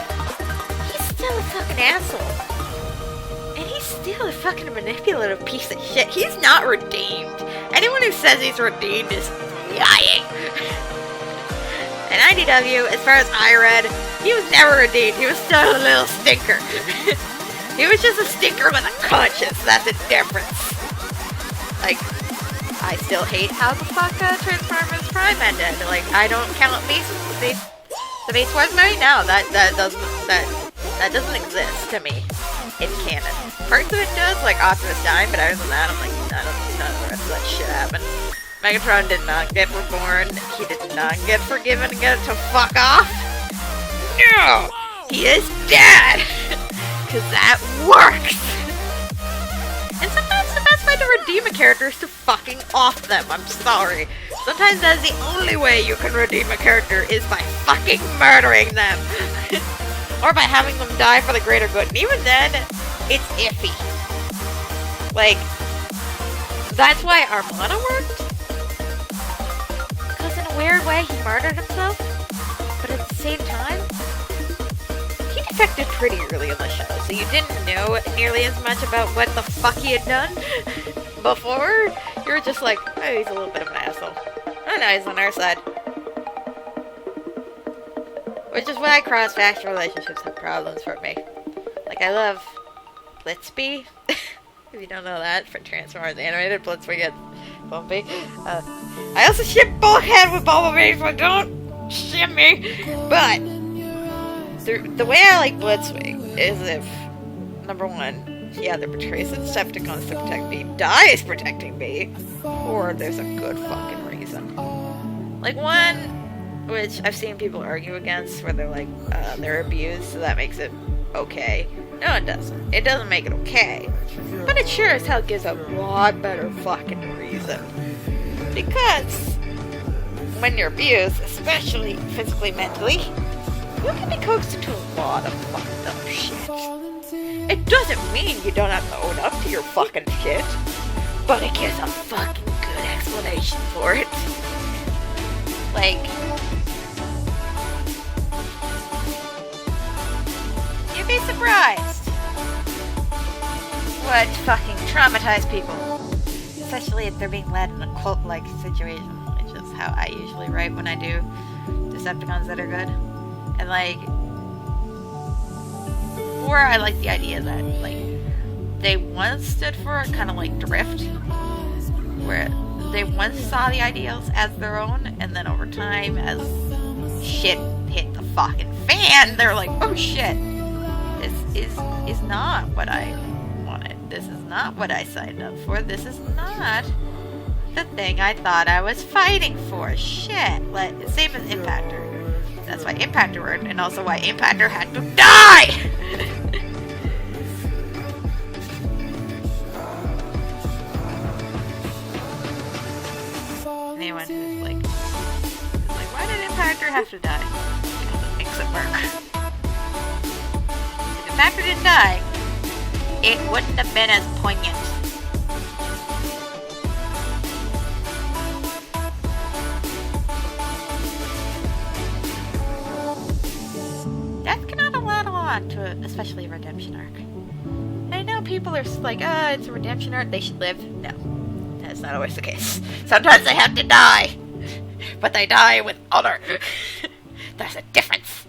he's still a fucking asshole. And he's still a fucking manipulative piece of shit. He's not redeemed. Anyone who says he's redeemed is lying. And IDW, as far as I read, he was never redeemed. He was still a little stinker. He was just a stinker with a conscience. That's the difference. Like, I still hate how the fuck Transformers Prime ended. Like, I don't count the Beast Wars movie. No, that doesn't exist to me in canon. Parts of it does, like Optimus dying, but other than that, I'm like, none of the rest of that shit happened. Megatron did not get reborn. He did not get forgiven and get it to fuck off. No! He is dead! Because that works! And sometimes the best way way to redeem a character is to fucking off them. I'm sorry. Sometimes that's the only way you can redeem a character is by fucking murdering them. Or by having them die for the greater good. And even then, it's iffy. Like, that's why Armana worked. Because in a weird way, he murdered himself. But at the same time, he defected pretty early in the show. So you didn't know nearly as much about what the fuck he had done before. You were just like, oh, he's a little bit of an asshole. Oh no, he's on our side. Which is why cross-faction relationships have problems for me. Like, I love BlitzBee. If you don't know that, for Transformers Animated, BlitzBee gets bumpy. I also ship Bulkhead with Bumblebee, so don't ship me. But the way I like BlitzBee is if, number one, he either betrays the Decepticons to protect me, dies protecting me, or there's a good fucking reason. Like, one, which I've seen people argue against, where they're like, they're abused, so that makes it okay. No, it doesn't. It doesn't make it okay. But it sure as hell gives a lot better fucking reason. Because when you're abused, especially physically, mentally, you can be coaxed into a lot of fucked up shit. It doesn't mean you don't have to own up to your fucking shit, but it gives a fucking good explanation for it. Like, you'd be surprised what fucking traumatized people, especially if they're being led in a cult-like situation, which is how I usually write when I do Decepticons that are good. And like, or I like the idea that like they once stood for a kind of like drift, where they once saw the ideals as their own, and then over time, as shit hit the fucking fan, they're like, oh shit, this is not what I wanted. This is not what I signed up for. This is not the thing I thought I was fighting for. Shit. Like, same as Impactor. That's why Impactor worked, and also why Impactor had to die! Anyone who's like, why did Impactor have to die? Because it makes it work. If Impactor didn't die, it wouldn't have been as poignant. Death cannot add a lot to it, especially a redemption arc. I know people are like, it's a redemption arc, they should live. No. That's not always the case. Sometimes they have to die, but they die with honor. There's a difference.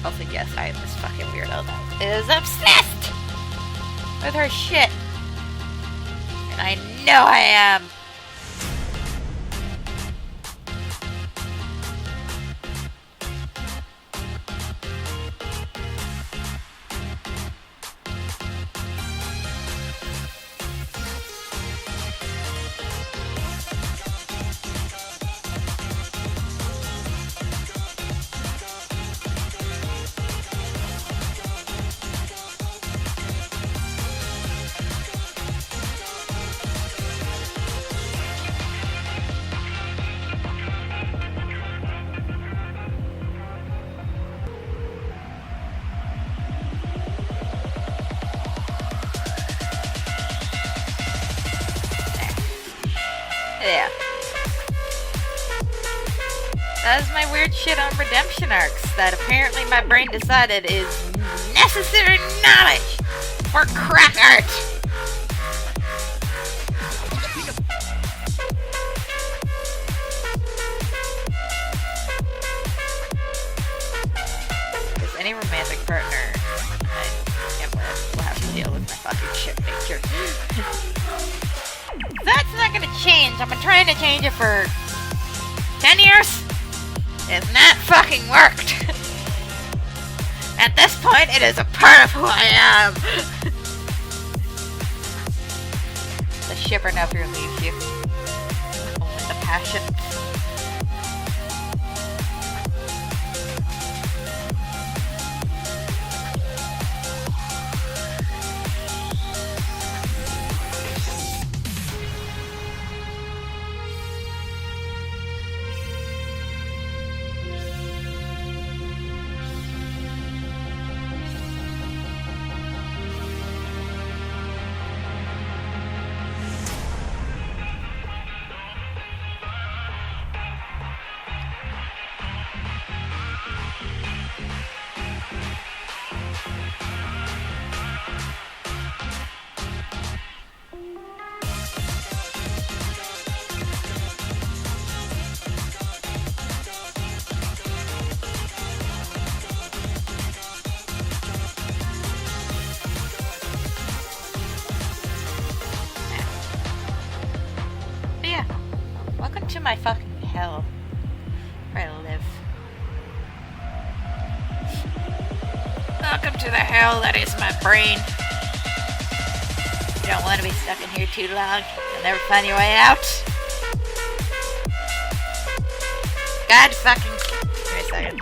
Also, yes, I am this fucking weirdo that is obsessed with her shit. And I know I am. Yeah. That is my weird shit on redemption arcs that apparently my brain decided is necessary knowledge for crack art. Because any romantic partner I am with will have to deal with my fucking shit nature. That's not gonna change. I've been trying to change it for 10 years. It's not fucking worked. At this point, it is a part of who I am. The shipper never leaves you. Only the passion. Welcome to my fucking hell where I live. Welcome to the hell that is my brain. You don't want to be stuck in here too long. You'll never find your way out. God fucking... Give me a second.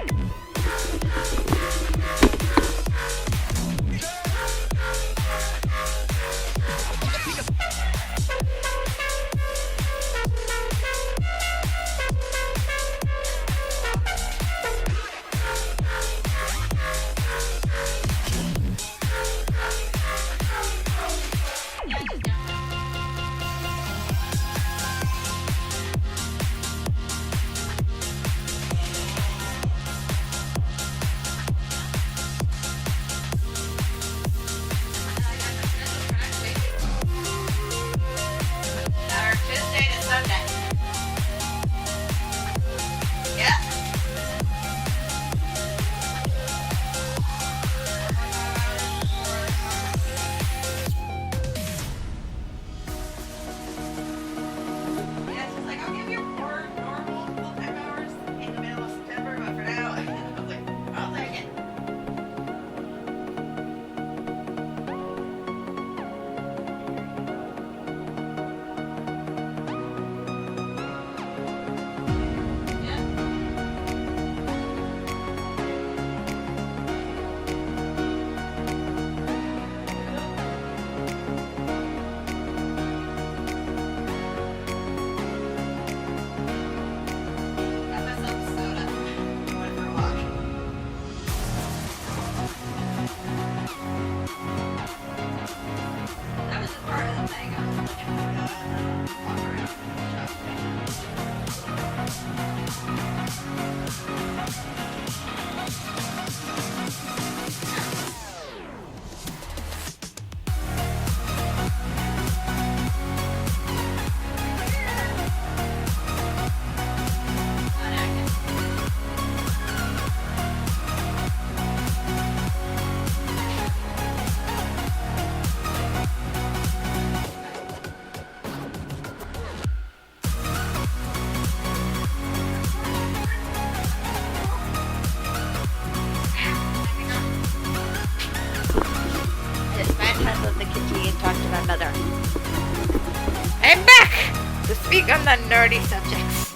On the nerdy subjects,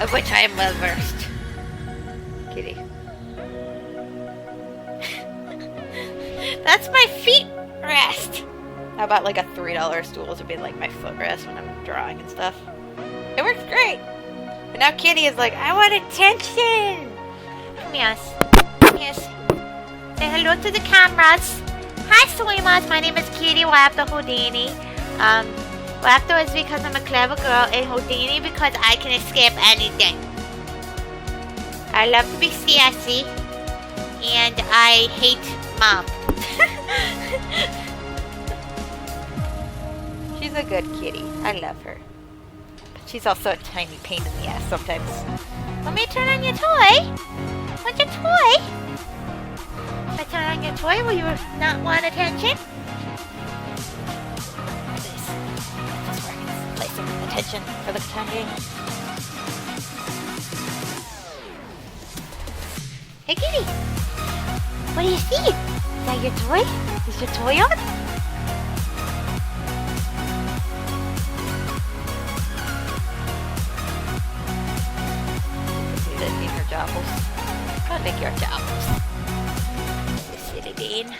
of which I am well versed. Kitty. That's my feet rest. How about like a $3 stool to be like my footrest when I'm drawing and stuff? It works great. But now Kitty is like, I want attention. Yes. Yes. Say hello to the cameras. Hi, swimmers. My name is Kitty Raptor Houdini. Raptor is because I'm a clever girl, and Houdini because I can escape anything. I love to be sassy, and I hate Mom. She's a good kitty. I love her. But she's also a tiny pain in the ass sometimes. Want me to turn on your toy? Want your toy? If I turn on your toy, will you not want attention? Attention for the time being. Hey kitty, what do you see? Is that your toy? Is your toy on? See that in your jobbles. Go make your jobbles. You silly bean.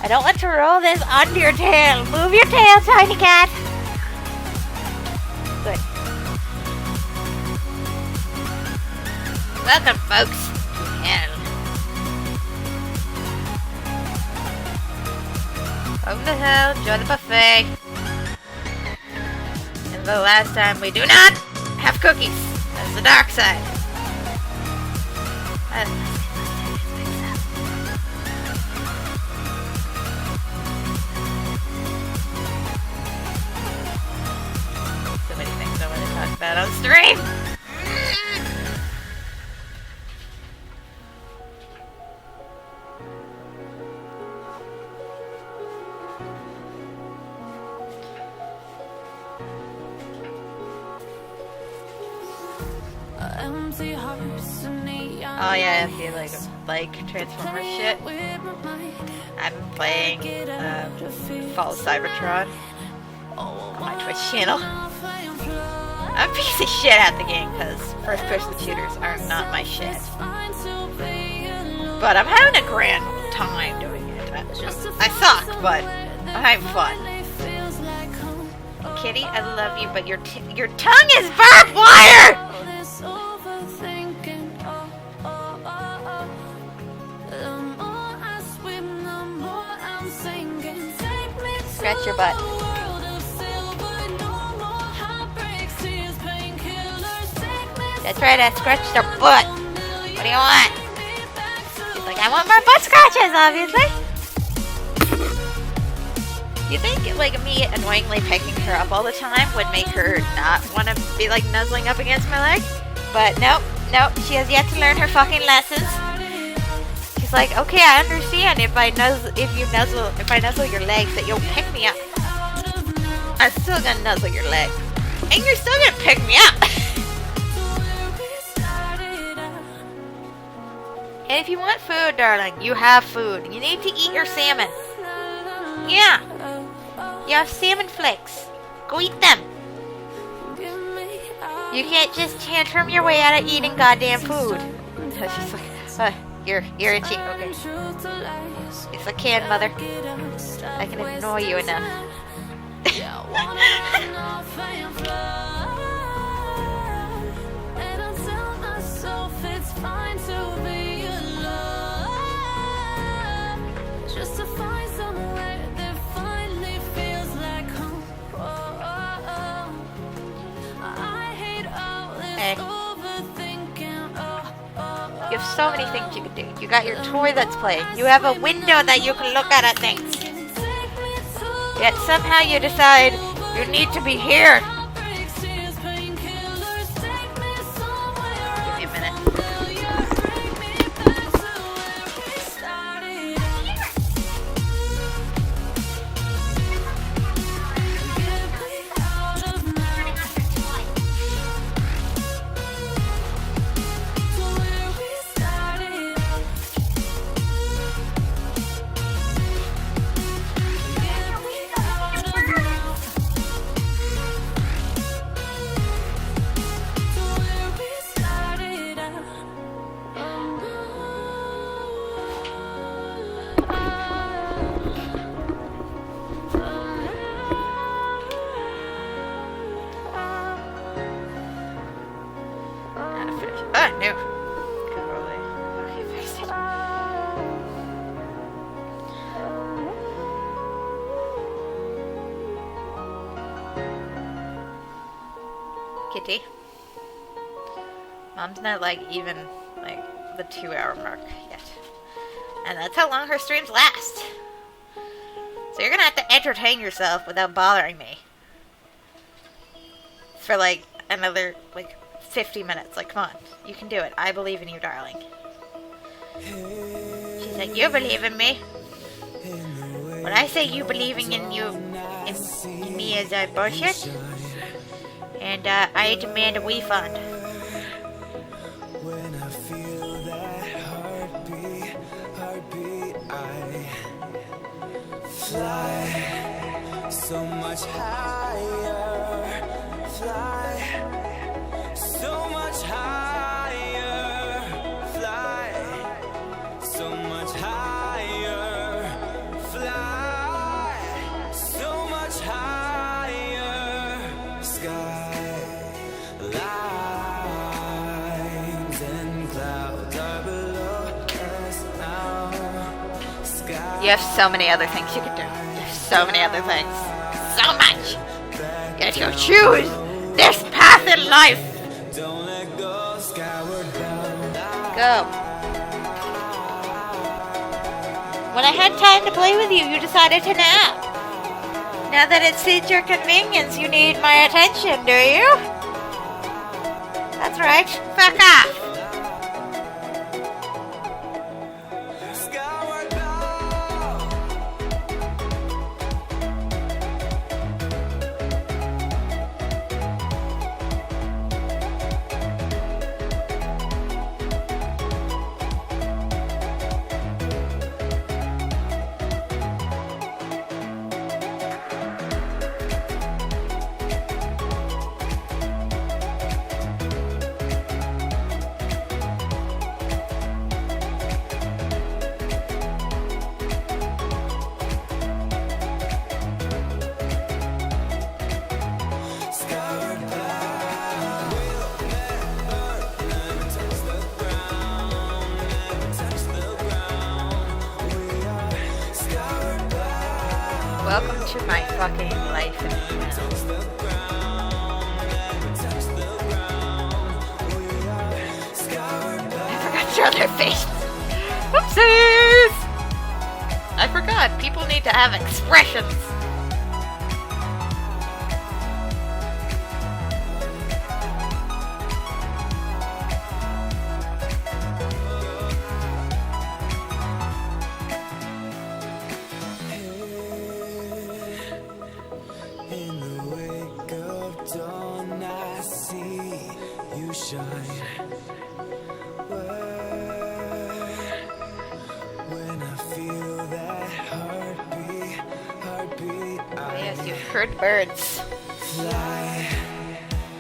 I don't want to roll this onto your tail. Move your tail, tiny cat. Good. Welcome, folks. Hell. Over the hill, enjoy the buffet. And the last time we do not have cookies. That's the dark side. So many things I want to talk about on stream. Oh yeah, if you like Transformers shit. I've been playing Fall of Cybertron on my Twitch channel. I'm a piece of shit at the game because first-person shooters are not my shit. But I'm having a grand time doing it. I suck, but I'm having fun. Kitty, I love you, but your tongue is barbed wire! Scratch your butt. That's right, I scratched her butt. What do you want? She's like, I want more butt scratches, obviously. You think, like, me annoyingly picking her up all the time would make her not want to be, like, nuzzling up against my leg? But nope, she has yet to learn her fucking lessons. She's like, okay, I understand if I nuzzle your legs that you'll pick me up. I'm still gonna nuzzle your leg. And you're still gonna pick me up. And if you want food, darling, you have food. You need to eat your salmon. Yeah. You have salmon flakes. Go eat them. You can't just tantrum your way out of eating goddamn food. She's like, you're itchy. Okay. Yes, I can, mother. I can annoy you enough. You have so many things you can do. You got your toy that's playing. You have a window that you can look at things. Yet somehow you decide you need to be here. Give me a minute. Kitty. Mom's not even the 2-hour mark yet. And that's how long her streams last. So you're gonna have to entertain yourself without bothering me. For another 50 minutes. Come on. You can do it. I believe in you, darling. She's like, you believe in me? When I say you believing in you, in me is bullshit. And I demand a refund. When I feel that heartbeat, I fly so much higher. Fly so much higher. Fly so much higher. Fly so much higher. Sky. You have so many other things you can do. You have so many other things. So much! If you choose this path in life, go. When I had time to play with you, you decided to nap. Now that it suits your convenience, you need my attention, do you? That's right. Fuck off. to my fucking life now. I forgot to show their face. Whoopsies! I forgot. People need to have expressions. In the wake of dawn, I see you shine. When I feel that heartbeat, Yes, you've heard birds. fly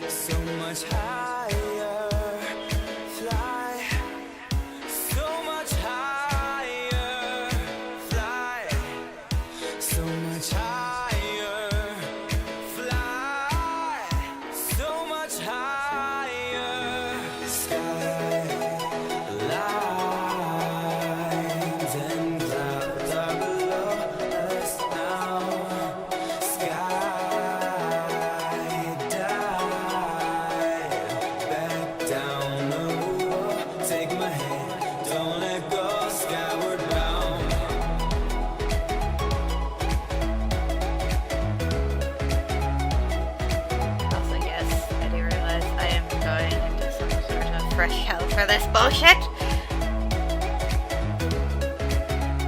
so much higher, fly so much higher, fly so much higher, fly so much higher. Skylines and clouds are below us now. Skydive back down the road. Take my hand, don't let go. Skyward bound. Also, yes, I do realize I am going into some sort of fresh hell for this bullshit.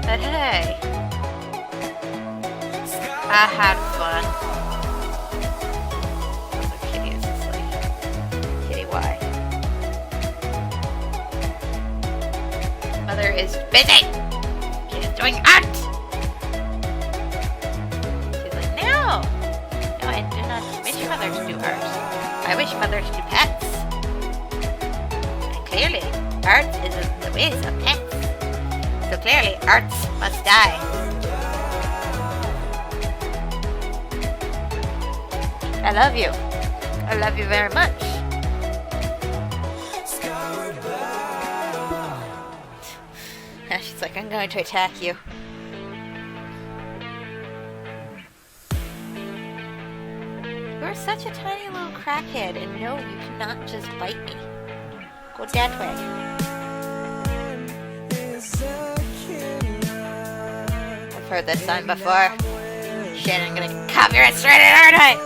But hey, I had fun. Also, Kitty is just like, Kitty, why? Mother is busy! She is doing art! She's like, no! No, I do not wish mother to do art. I wish mother to do pets. And clearly, art is in the ways of pets. So clearly, arts must die. I love you. I love you very much. Now she's like, I'm going to attack you. You're such a tiny little crackhead, and no, you cannot just bite me. Go that way. I've heard this song before. Shit, I'm gonna copyright straight it, aren't I?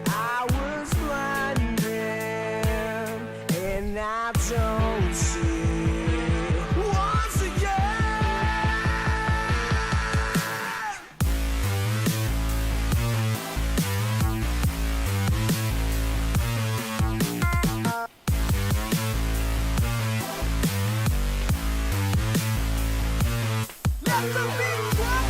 I was blinded, and I don't see once again. Let the beat drop.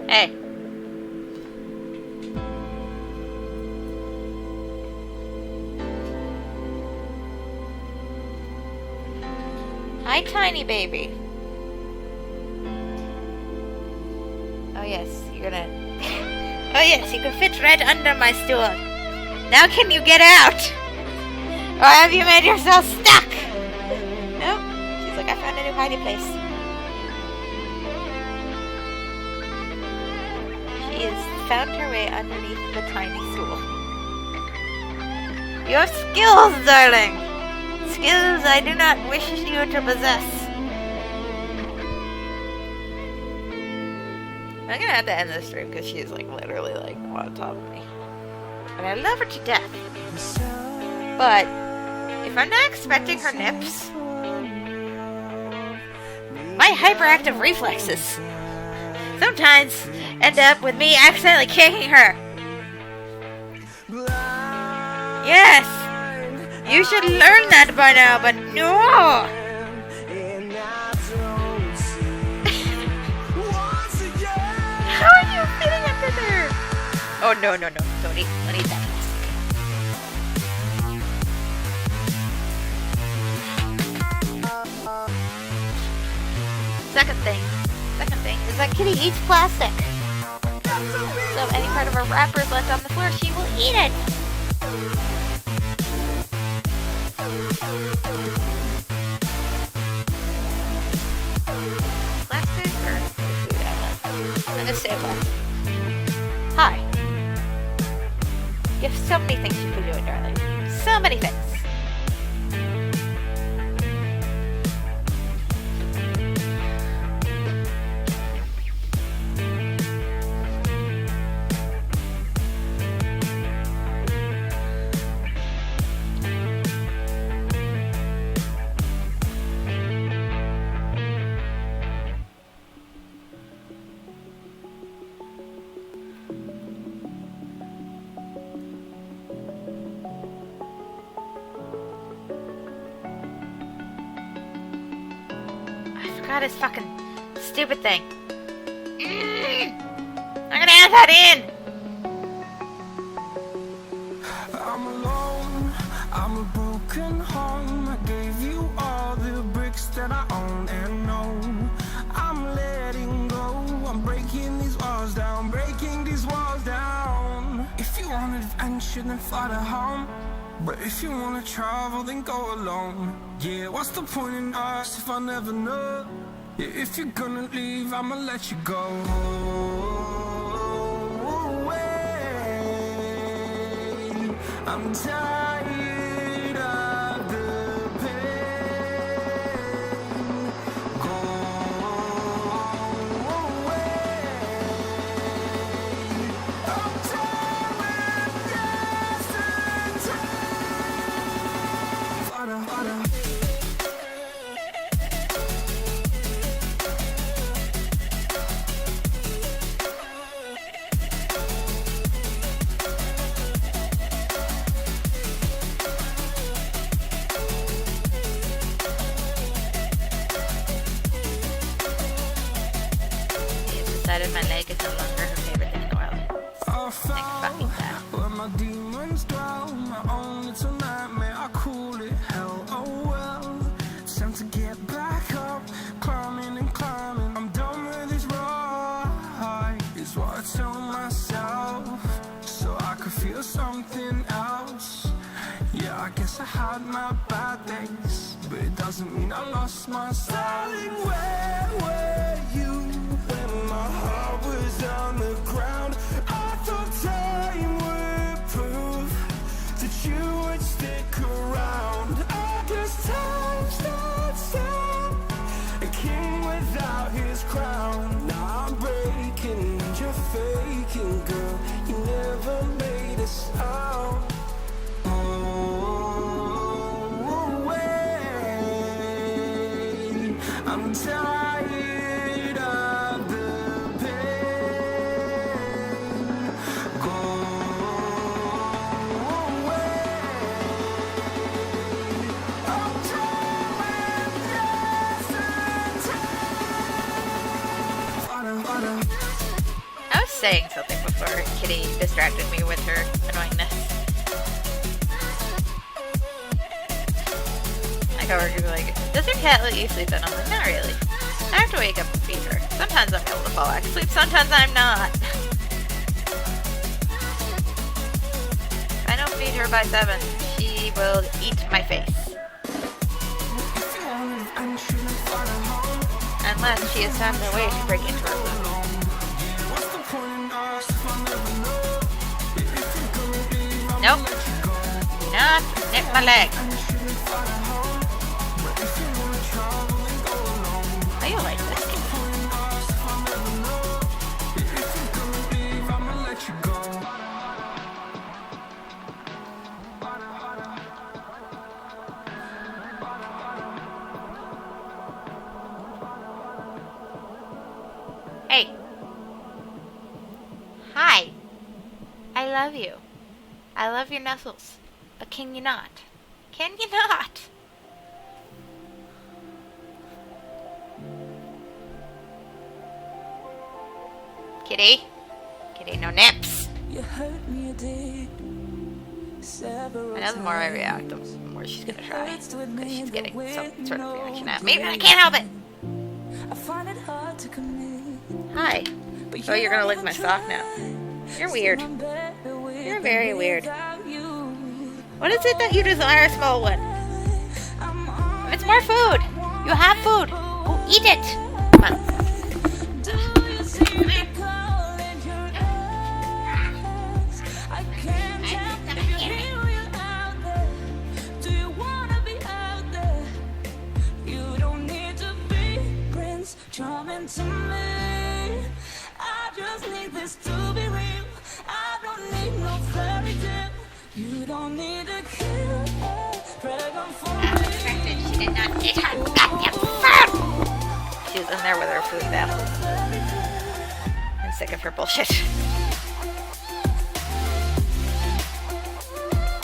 Hey. Hi, tiny baby. Oh yes, you're gonna... Oh yes, you can fit right under my stool. Now can you get out? Or have you made yourself stuck? Nope. She's like, I found a new hiding place. She has found her way underneath the tiny stool. You have skills, darling. Skills I do not wish you to possess. I'm gonna have to end this stream because she's like literally like on top of me. And I love her to death. But if I'm not expecting her nips, my hyperactive reflexes sometimes end up with me accidentally kicking her. Yes! You should learn that by now, but no! How are you fitting under there? Oh, no. Don't eat that. Second thing is that kitty eats plastic. So any part of her wrapper is left on the floor, she will eat it. Plastic or food? I don't know. I'm gonna say plastic. Hi. You have so many things you can do, darling. So many things. God, this fucking stupid thing. I'm gonna add that in. I'm alone, I'm a broken home. I gave you all the bricks that I own and know. I'm letting go, I'm breaking these walls down, breaking these walls down. If you want adventure, then fly to home. But if you wanna travel, then go alone. Yeah, what's the point in us if I never know? Yeah, if you're gonna leave, I'ma let you go away. I'm tired of the pain. Go away. I'm tired of yesterday. Decided my leg is no longer her favorite thing in the world. Thanks fucking that. Where my demons dwell, my own little nightmare, I call it hell, oh well. It's time to get back up, climbing and climbing. I'm done with this ride, is what I tell myself, so I could feel something else. Yeah, I guess I had my bad days, but it doesn't mean I lost my style. Darling, where were you when my heart was on the ground? I thought time would prove that you would stick around. I guess time starts down, a king without his crown. Now I'm breaking and you're faking, girl. You never made a sound. I'm tired of the pain. Go away. I'm tired of yesterday. I was saying something before Kitty distracted me with her annoyingness. My coworker was like, does your cat let you sleep at home? Not really. I have to wake up and feed her. Sometimes I'm able to fall back asleep, sometimes I'm not. If I don't feed her by 7, she will eat my face. Unless she has found a way to break into her room. Nope. Do not nip my leg. I don't like this. Hey. Hi. I love you. I love your nuzzles. But can you not? Can you not? Kitty? Kitty, no nips. You hurt me, you did. I know the more I react, the more she's gonna try. Because she's getting some sort of reaction out of me, but I can't help it. I find it hard to commit. Hi. But Oh, you're gonna lick my never sock now. You're weird. I'm better with You're and very weird. without you. What is it that you desire, small one? I'm on It's more food. You have food. Go eat it. Come on. Do you see the call in your eyes? I can't help if you hear you out there. Do you wanna be out there? You don't need to be Prince Charming to me. I just need this to be real. I don't need no fairy tale. You don't need a kill dragon for me. She did not eat her goddamn food. She was in there with her food now. I'm sick of her bullshit.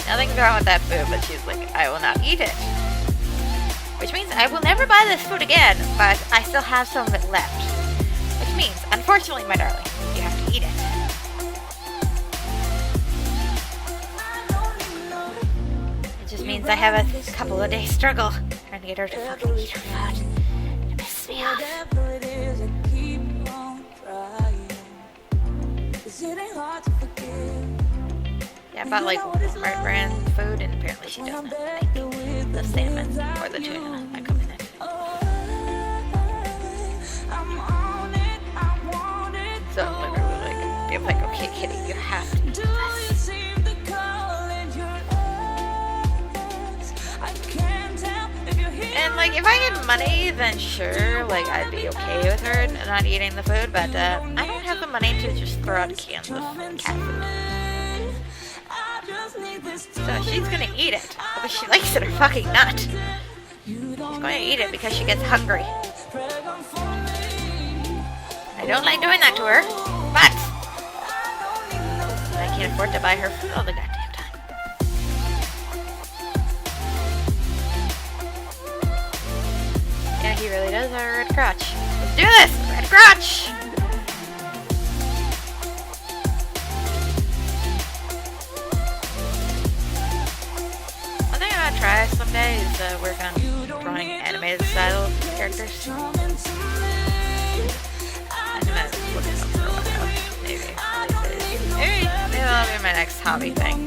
Nothing's wrong with that food, but she's like, I will not eat it. Which means I will never buy this food again, but I still have some of it left. Which means, unfortunately, my darling, you have to eat it. It just means I have a couple of days struggle trying to get her to fucking eat her food. It pisses me off. Whatever it is, I keep on trying. 'Cause it ain't hard to forgive. Yeah, I bought like Walmart brand food, and apparently she doesn't make the salmon or the tuna that come in it. I'm on it, I want it. So I'm literally like, be like, okay, kitty, you have to eat Do this. you see the call in your eyes? I can't tell if you're here. And like, if I get money, then sure, like I'd be okay with her not eating the food. But I don't have the money to just throw out cans of cat food. So she's gonna eat it, whether she likes it or fucking not. She's going to eat it because she gets hungry. I don't like doing that to her, but I can't afford to buy her food all the goddamn time. Yeah, he really does have a red crotch. Let's do this! Red crotch! One thing I want to try someday is work on drawing animated style characters. I know that's looking up for a while. Maybe that'll be my next hobby thing.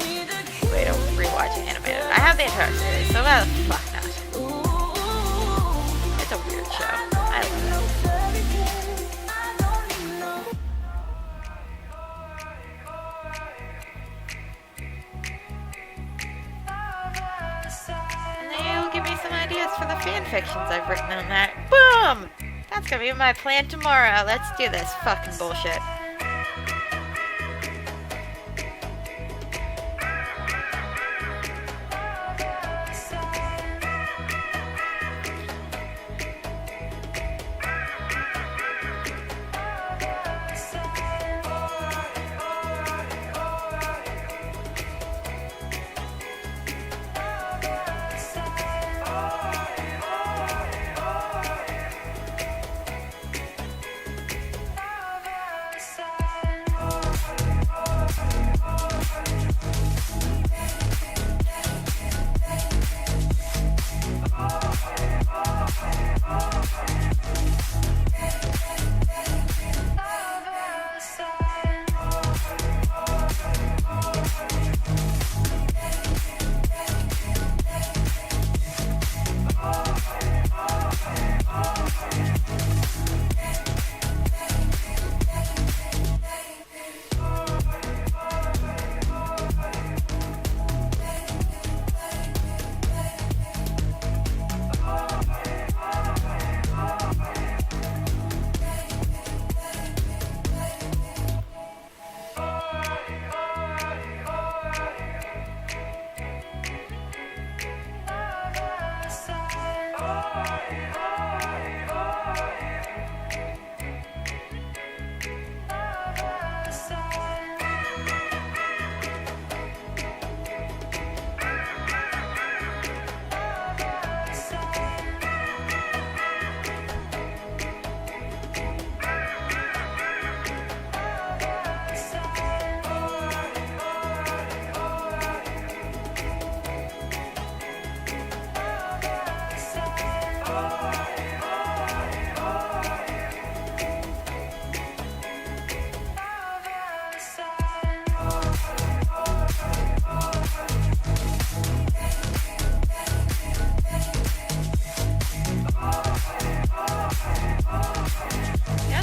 Way to rewatch animated. I have the entire series, so why the fuck not? It's a weird show. I love it. And then you'll give me some ideas for the fan fictions I've written on that. Boom! That's gonna be my plan tomorrow. Let's do this fucking bullshit.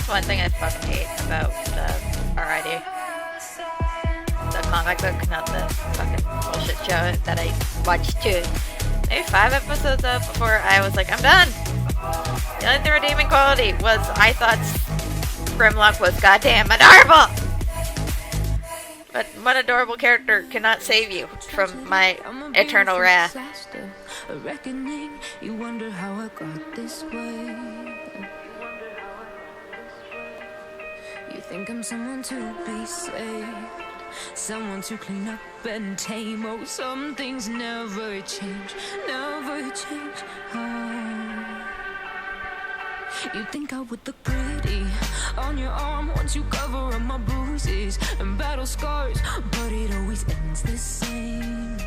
That's one thing I fucking hate about the RID. The comic book, not the fucking bullshit show that I watched maybe 5 episodes of before I was like, I'm done. The only redeeming quality was I thought Grimlock was goddamn adorable. But one adorable character cannot save you from my eternal wrath. A reckoning, you wonder how I got this way. You think I'm someone to be saved, someone to clean up and tame. Oh, some things never change, never change. Oh. You think I would look pretty on your arm once you cover up my bruises and battle scars, but it always ends the same.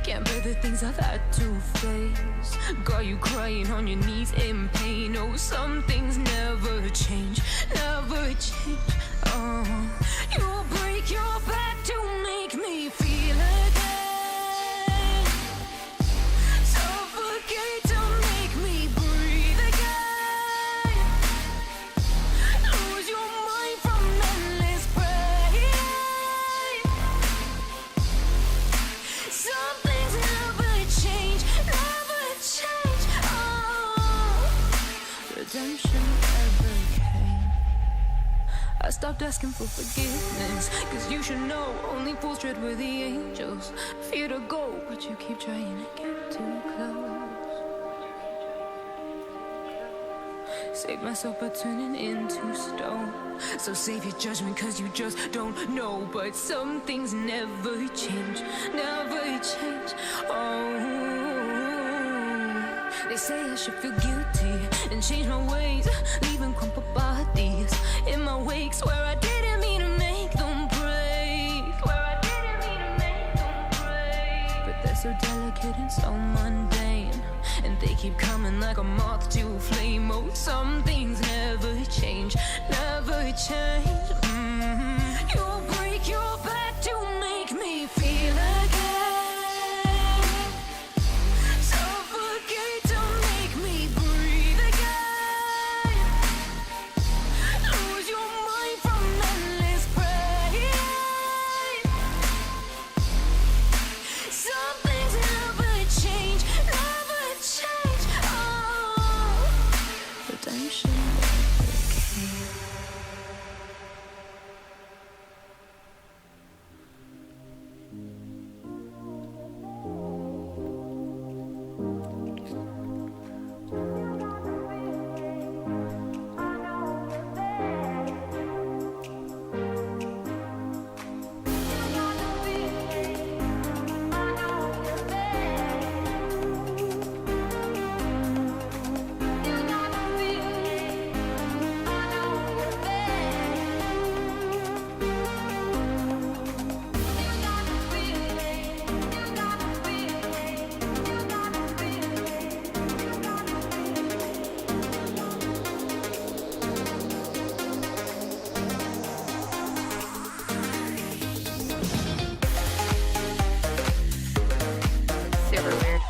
Can't bear the things I've had to face. Got you crying on your knees in pain. Oh, some things never change, never change. Oh, you'll break your back to make me feel again. Suffocate to make me breathe again. Lose your mind from endless pain. Some things never change, never change. Oh, redemption never came. I stopped asking for forgiveness, cause you should know only fools tread with the angels. Fear to go, but you keep trying to get too close. Save myself by turning into stone. So save your judgment cause you just don't know. But some things never change, never change. Oh, they say I should feel guilty and change my ways, leaving crumpled bodies in my wake. Swear I didn't mean to make them break. Swear I didn't mean to make them break. But they're so delicate and so mundane, and they keep coming like a moth to a flame. Oh, some things never change, never change. You'll break your back to make me feel again. Suffocate to make me breathe again. Lose your mind from endless pain. Some things never change, never change. Oh, redemption never came. Super weird.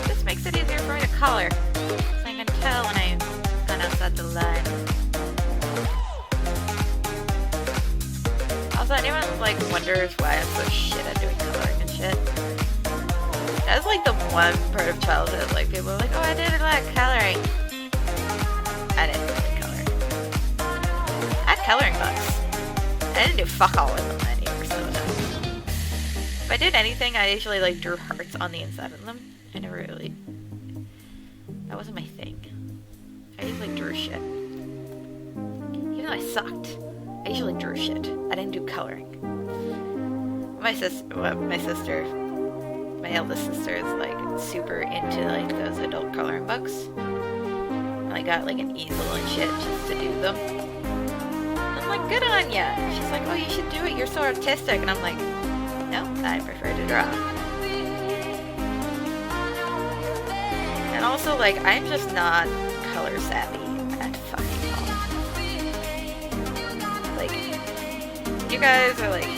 This makes it easier for me to color, so I can tell when I've gone outside the line. Also, anyone like wonders why I'm so shit at doing coloring and shit? That's like the one part of childhood, like people are like, oh, I didn't like coloring. I didn't really color. I had coloring books. I didn't do fuck all with them 90% of the time. If I did anything, I usually like drew hearts on the inside of them. I never really... That wasn't my thing. I usually drew shit. Even though I sucked, I usually drew shit. I didn't do coloring. My eldest sister is like super into like those adult coloring books. I got like an easel and shit just to do them. I'm like, good on ya. She's like, oh, you should do it. You're so artistic. And I'm like, no, I prefer to draw. And also, like, I'm just not color savvy at fucking all. Like, you guys are like,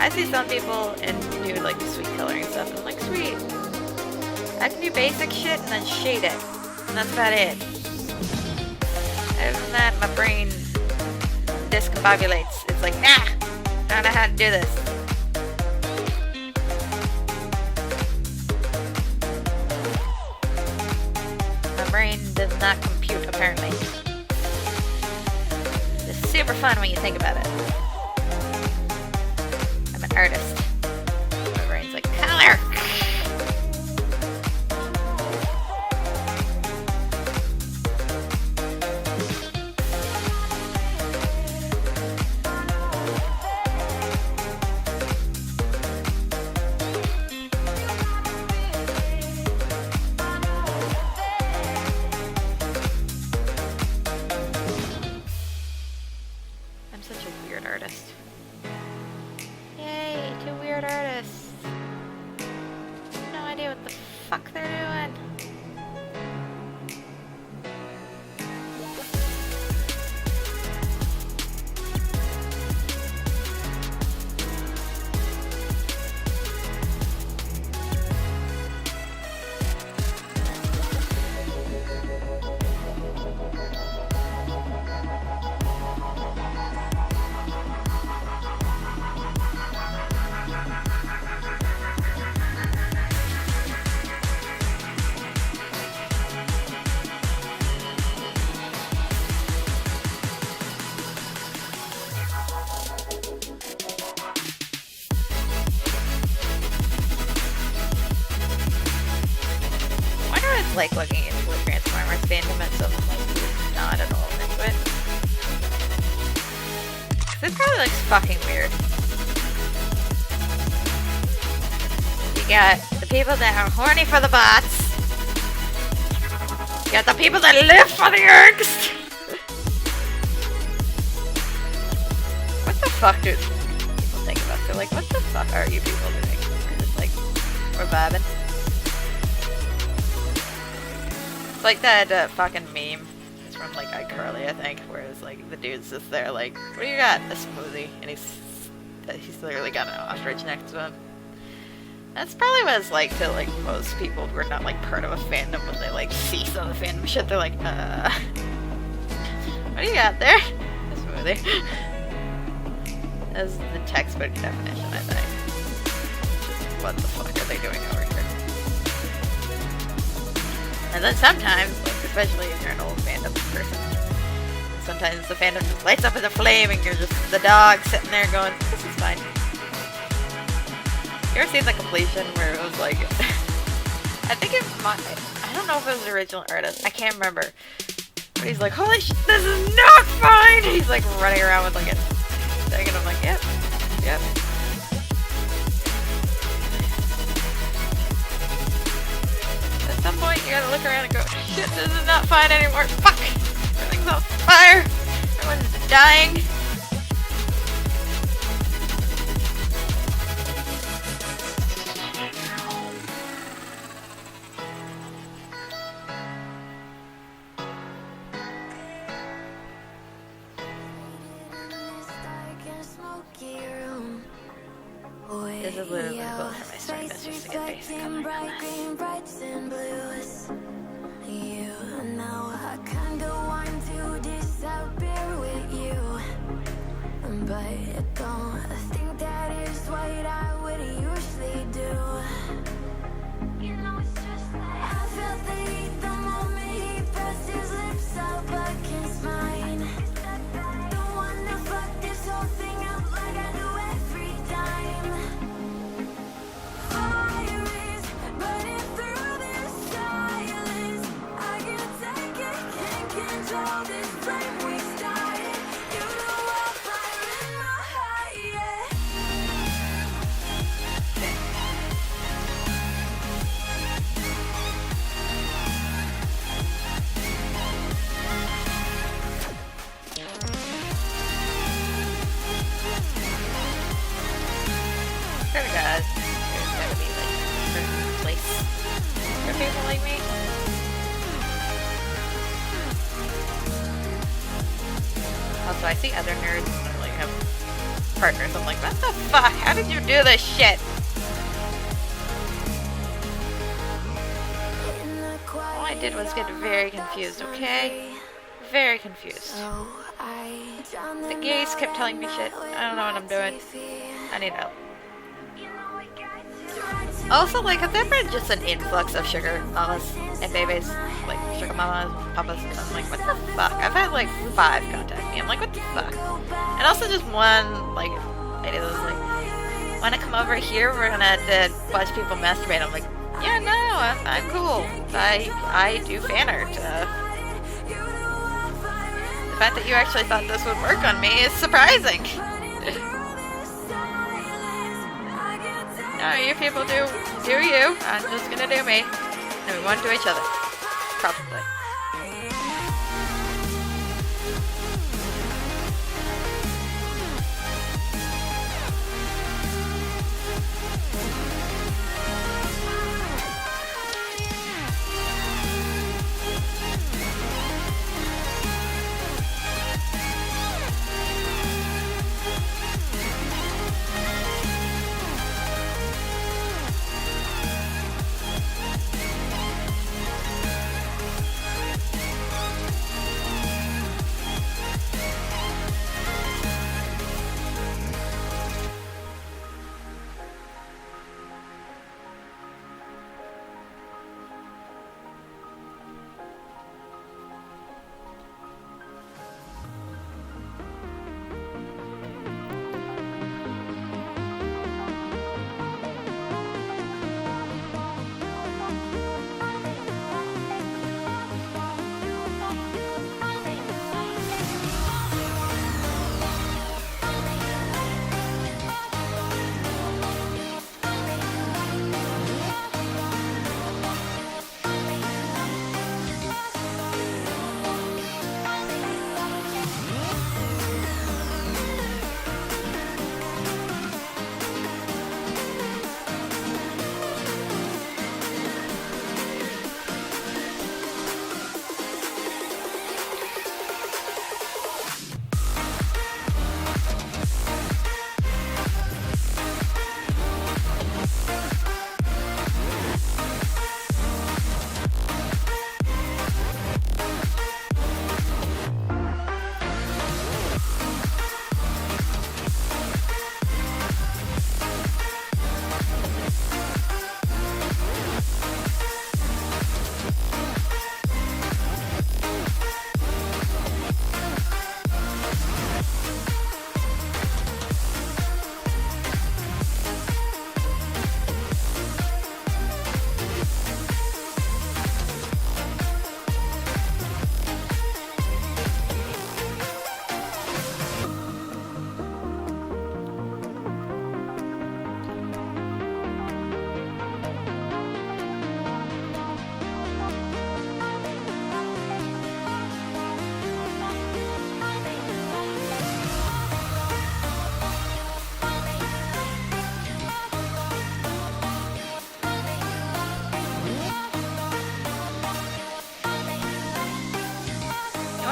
I see some people and do like sweet coloring stuff, and I'm like, sweet. I can do basic shit and then shade it. And that's about it. Other than that, my brain discombobulates. It's like, nah! I don't know how to do this. My brain does not compute, apparently. It's super fun when you think about it. I'm an artist. My brain's like, color! Like looking into the Transformers fandom and someone like who's not at all into it. This probably looks fucking weird. You got the people that are horny for the bots. You got the people that live for the angst. What the fuck do people think about? They're like, what the fuck are you people doing? We're just like, we're vibing. It's like that fucking meme. It's from like iCarly, I think, where it's like the dude's just there like, what do you got? A smoothie, and he's literally got an ostrich next to him. That's probably what it's like to like most people who are not like part of a fandom when they like see some of the fandom shit. They're like, what do you got there? A smoothie. That's the textbook definition, I think. What the fuck are they doing over here? And then sometimes, like, especially if you're an old fandom person, sometimes the fandom just lights up in a flame and you're just the dog sitting there going, this is fine. You ever seen the completion where it was like, I think it might, I don't know if it was the original artist, I can't remember. But he's like, holy shit, this is not fine! He's like running around with like a thing and I'm like, yep. At some point, you gotta look around and go, shit, this is not fine anymore. Fuck! Everything's on fire! Everyone's dying! This is literally the goal for my stream, is just to get basic coloring on this. You know I kinda want to disappear with you, but I don't think that is what I would usually do. You know it's just like I felt the heat the moment he pressed his lips up against mine. Don't wanna fuck this whole thing up like I do every time. Fire is burning through this silence. I can't take it, can't control this flame we started. You know I'll fire in my heart, yeah. Sure guys, there's gotta be like a certain place for people like me. Also, I see other nerds that like have partners. I'm like, what the fuck? How did you do this shit? did was get very confused, okay? Very confused. The gays kept telling me shit. I don't know what I'm doing. I need help. Also, like, has there been just an influx of sugar mamas and babies? Like, sugar mamas, papas, and I'm like, what the fuck? I've had, like, 5 contact me. I'm like, what the fuck? And also just one, like, lady that was like, wanna come over here? We're gonna watch people masturbate. I'm like, yeah, no, I'm cool. I do fanart. The fact that you actually thought this would work on me is surprising. No, you people do you. I'm just gonna do me. And we won't do each other. Probably.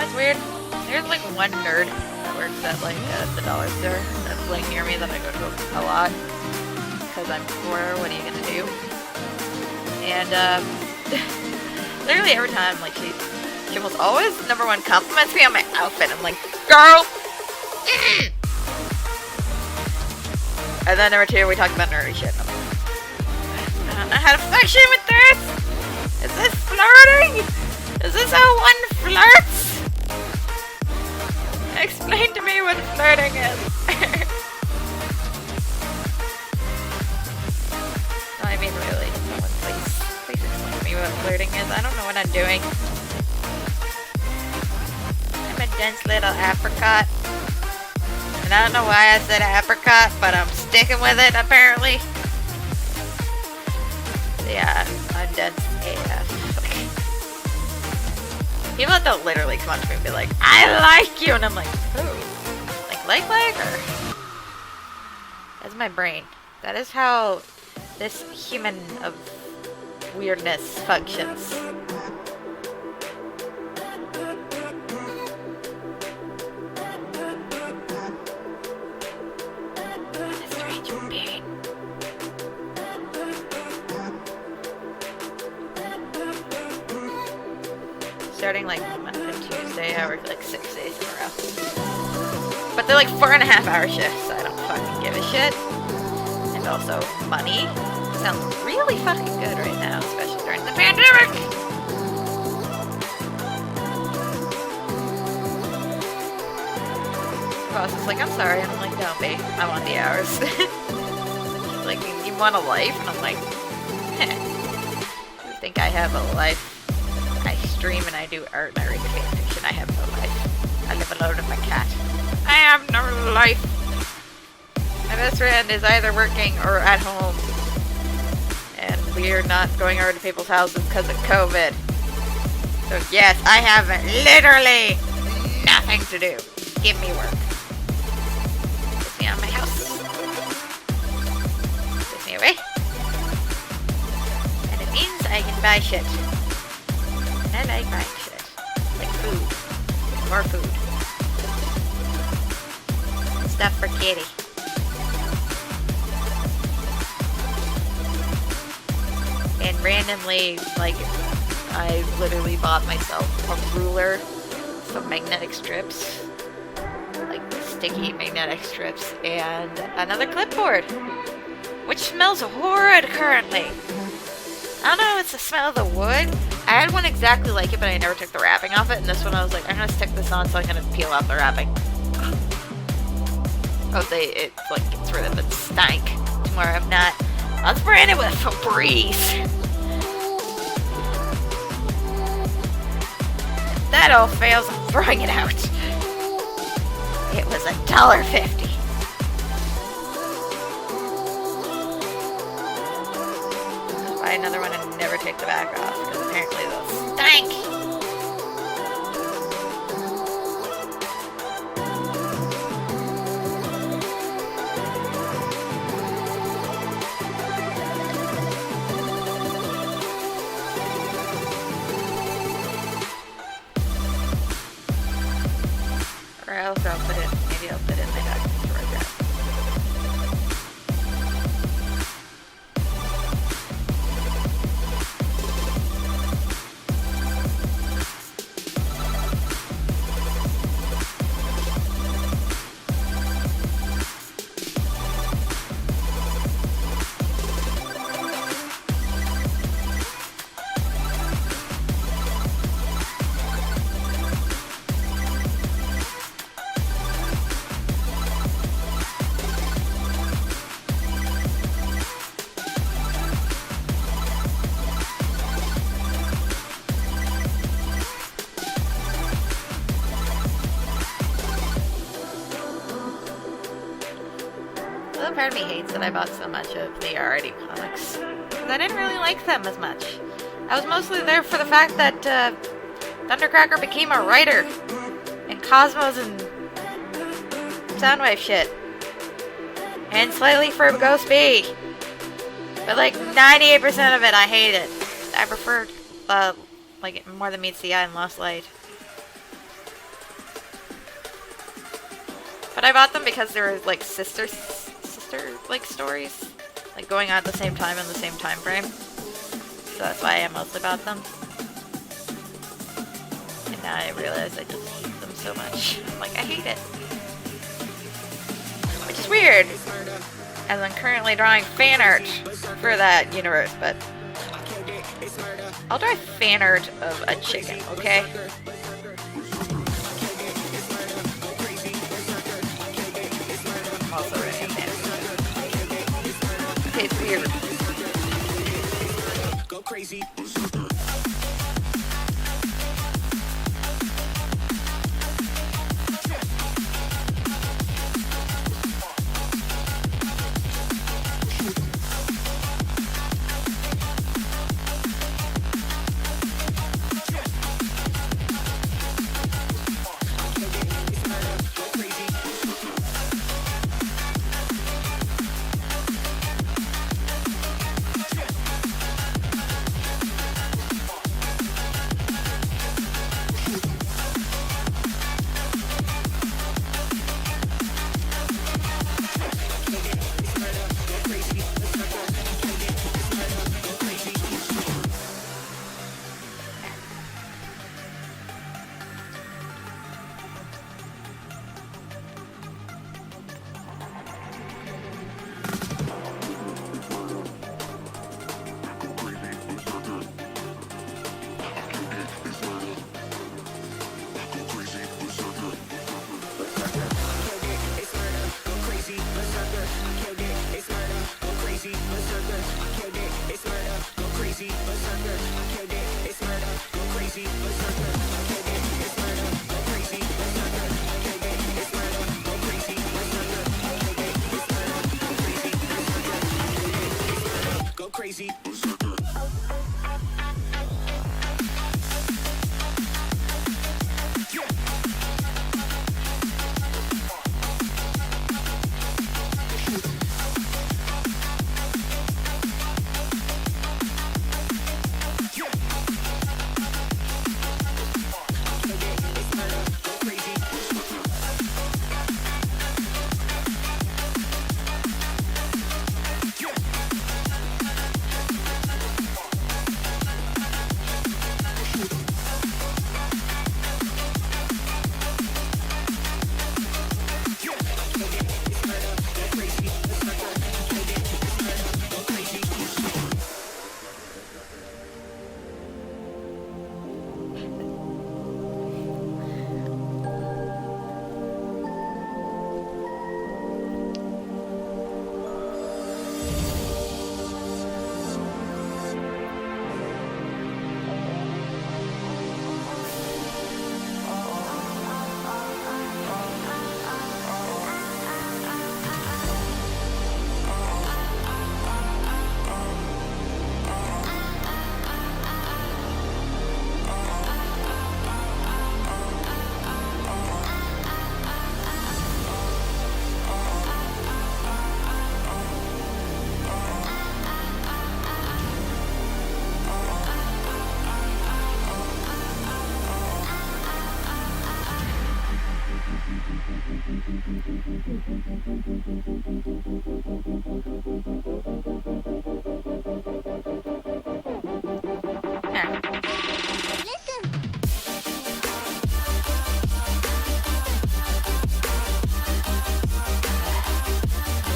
It's weird. There's like one nerd that works at like the dollar store that's like near me that I go to a lot because I'm poor. What are you gonna do? And literally every time, like she almost always #1 compliments me on my outfit. I'm like, girl. And then #2, we talk about nerdy shit. I'm like, I don't know how to function with this. Is this flirting? Is this how one flirts? Explain to me what flirting is. No, I mean really, someone please explain to me what flirting is. I don't know what I'm doing. I'm a dense little apricot. And I don't know why I said apricot, but I'm sticking with it apparently. Yeah, I'm dense AF. People don't literally come up to me and be like, I like you, and I'm like, who? Like, or? That's my brain. That is how this human of weirdness functions. A strange being. starting like Monday and Tuesday. I work like 6 days in a row. But they're like 4.5 hour shifts, so I don't fucking give a shit. And also, money sounds really fucking good right now, especially during the pandemic. Boss is like, I'm sorry, and I'm like, don't be. I want the hours. She's like, you want a life? And I'm like, you think I have a life? I stream and I do art and I read fan fiction. I have no life. I live alone with my cat. I have no life. My best friend is either working or at home. And we're not going over to people's houses because of COVID. So yes, I have literally nothing to do. Give me work. Get me out of my house. Get me away. And it means I can buy shit. And I like buying shit. Like food. More food. Stuff for kitty. And randomly, like, I literally bought myself a ruler, some magnetic strips, like sticky magnetic strips, and another clipboard, which smells horrid currently. I don't know if it's the smell of the wood. I had one exactly like it, but I never took the wrapping off it, and this one I was like, I'm gonna stick this on so I'm gonna peel off the wrapping. Oh, it like gets rid of its stank. Tomorrow I'm not. I'll spray it with Febreze. If that all fails, I'm throwing it out. It was $1.50. Buy another one and never take the back off, because apparently they'll stank. Or else I'll put it, maybe I'll put it in my document to write that. Part of me hates that I bought so much of the already comics, because I didn't really like them as much. I was mostly there for the fact that Thundercracker became a writer in Cosmos and Soundwave shit, and slightly for BlitzBee, but like 98% of it I hated. I preferred like More Than Meets the Eye and Lost Light. But I bought them because they were like sister like stories, like going on at the same time in the same time frame. So that's why I mostly bought them. And now I realize I just hate them so much. I'm like, I hate it. Which is weird, as I'm currently drawing fan art for that universe, but I'll draw fan art of a chicken, okay? I'm also writing a fantasy. Okay, it's weird. Go crazy. crazy.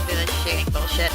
Do this shading bullshit.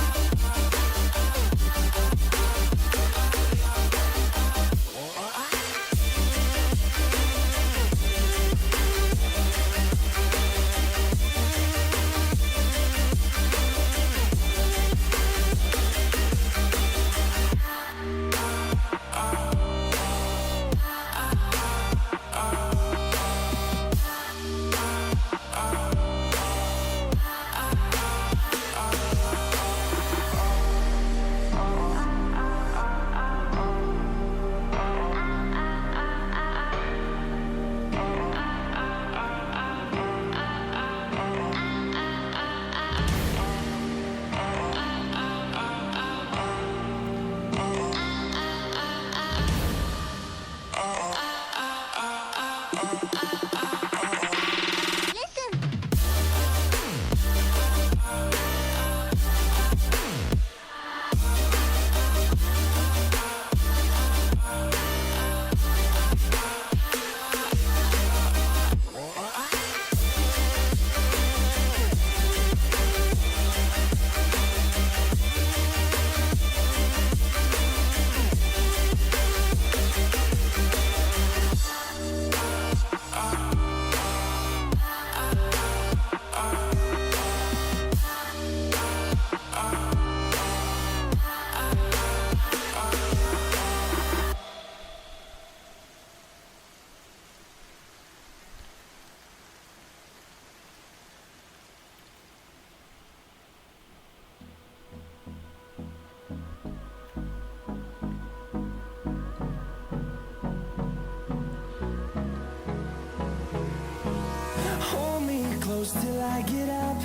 Hold me close till I get up.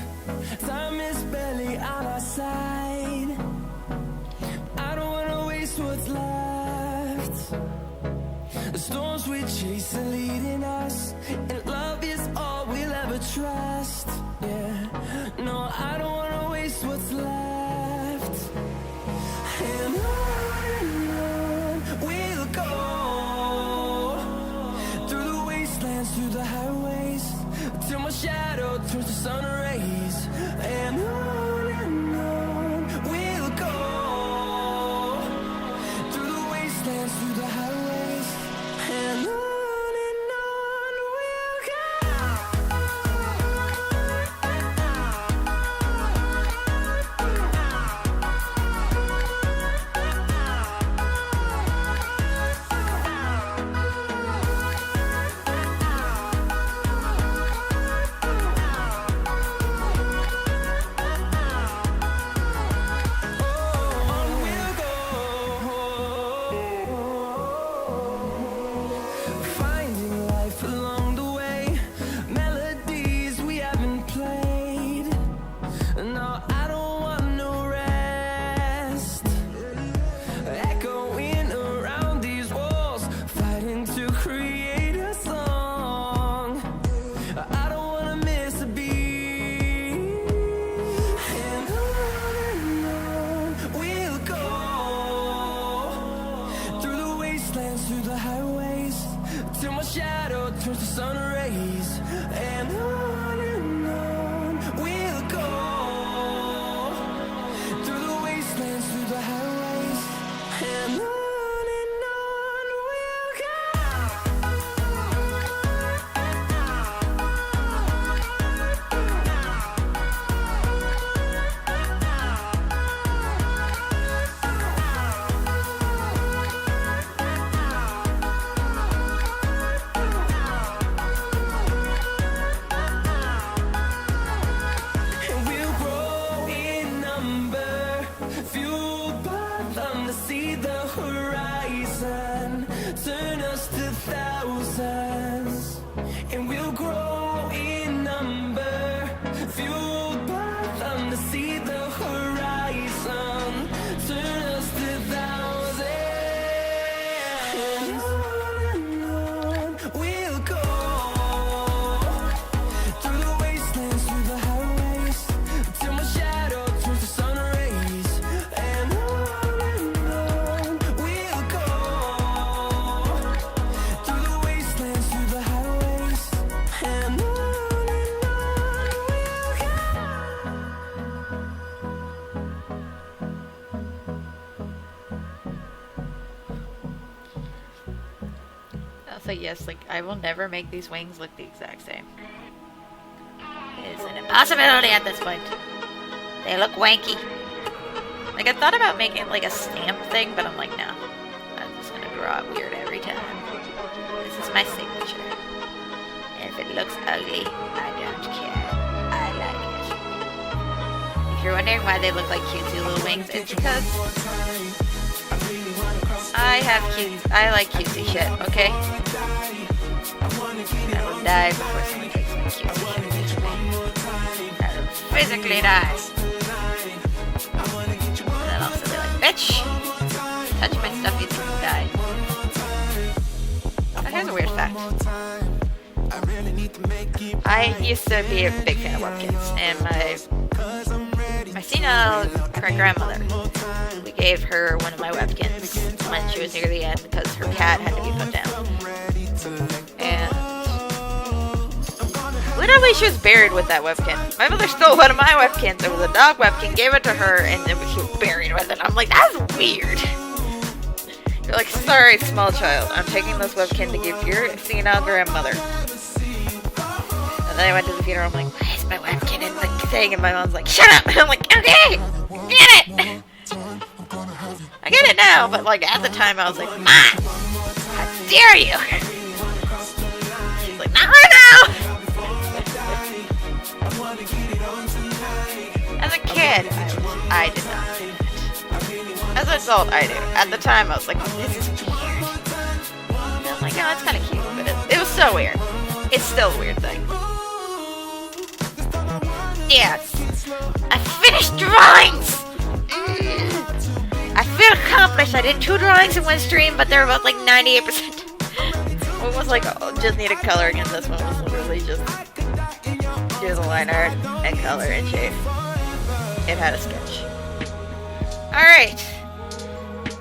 Time is barely on our side. I don't wanna waste what's left. The storms we chase are leading us, and love is all we'll ever trust. Yeah, no, I don't wanna waste what's left. And on we'll go, through the wastelands, through the highways, till my shadow turns to sun rays. And on we'll go, through the wastelands, through the highways, and on we'll go. create a song. I don't wanna miss a beat. And on we'll go, through the wastelands, through the highways, till my shadow turns to sun rays. And on we'll go, through the wastelands, through the highways, and on we'll go. And we'll grow in number, fueled by them to see the horizon, turn us to thousands. And we'll grow in number, fueled by them to see the horizon, turn us to thousands. And on we'll go, through the wastelands, through the highways, till my shadow turns to sun rays. And on we'll go, through the wastelands, through the highways, and on we'll go. So yes, like I will never make these wings look the exact same. It is an impossibility at this point. They look wanky. Like I thought about making like a stamp thing, but I'm like, no. I'm just gonna draw it weird every time. This is my signature. And if it looks ugly, I don't care. I like it. If you're wondering why they look like cutesy little wings, it's because I like cutesy shit, okay? I will die before someone takes my cutesy shit. I will physically die. And then also be like, bitch! Touch my stuff, you can die. Oh, here's a weird fact. I used to be a big fan of webkins, and my senile grandmother, we gave her one of my webkins when she was near the end because her cat had to be put down. And literally she was buried with that webkin. My mother stole one of my webkins. It was a dog webkin, gave it to her, and then she was buried with it. I'm like, that's weird. You're like, sorry, small child. I'm taking this webkin to give your senile grandmother. And then I went to the funeral. I'm like, why is my webkin in the thing? And my mom's like, shut up. And I'm like, okay, get it. I get it now, but like at the time I was like, Ma, how dare you? She's like, not right now. As a kid, I did not do it. As an adult, I do. At the time, I was like, this is weird. And I was like, oh, it's kind of cute, but it was so weird. It's still a weird thing. Yes, I finished drawings. I feel accomplished. I did 2 drawings in one stream, but they're about like 98%. One was like, oh, just needed coloring, and this one was literally just here's a line art and color and shape. It had a sketch. Alright.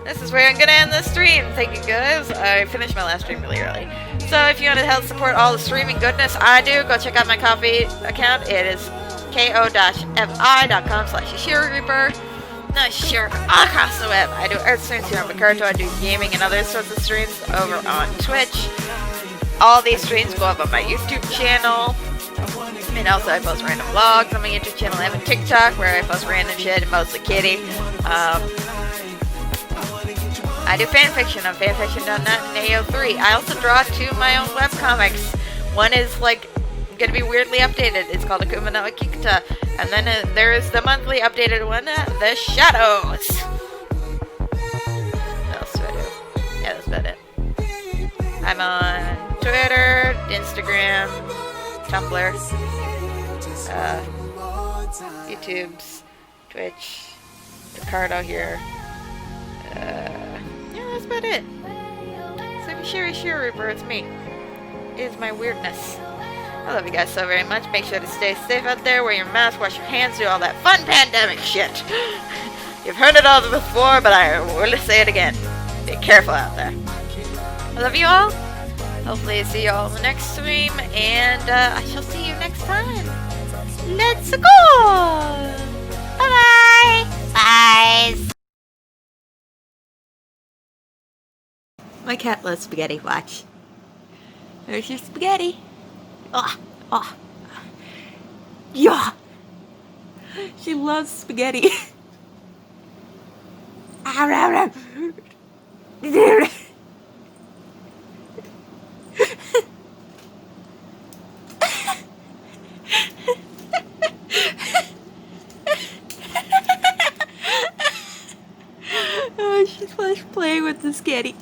This is where I'm gonna end this stream. Thank you guys. I finished my last stream really early. So if you want to help support all the streaming goodness I do, go check out my Kofi account. It is ko-fi.com/Yashiroreaper. No, sure, all across the web. I do art streams here on Picarto. I do gaming and other sorts of streams over on Twitch. All these streams go up on my YouTube channel. And also I post random vlogs on my YouTube channel. I have a TikTok where I post random shit, mostly kitty. I do fanfiction on fanfiction.net and AO3. I also draw 2 my own webcomics. One is like going to be weirdly updated. It's called Akuma no Kikuta. And then there is the monthly updated one, The Shadows. What else do I do? Yeah, that's about it. I'm on Twitter, Instagram, Tumblr, YouTube's, Twitch, Picarto here. Yeah, that's about it. So if Yashiroreaper, it's me. It is my weirdness. I love you guys so very much. Make sure to stay safe out there, wear your mask, wash your hands, do all that fun pandemic shit. You've heard it all before, but I will say it again. Be careful out there. I love you all. Hopefully I see you all in the next stream, and I shall see you next time. Let's go! Bye-bye! Bye! My cat loves spaghetti. Watch. There's your spaghetti. Oh, oh. Yeah. She loves spaghetti. Oh, she's playing with the spaghetti.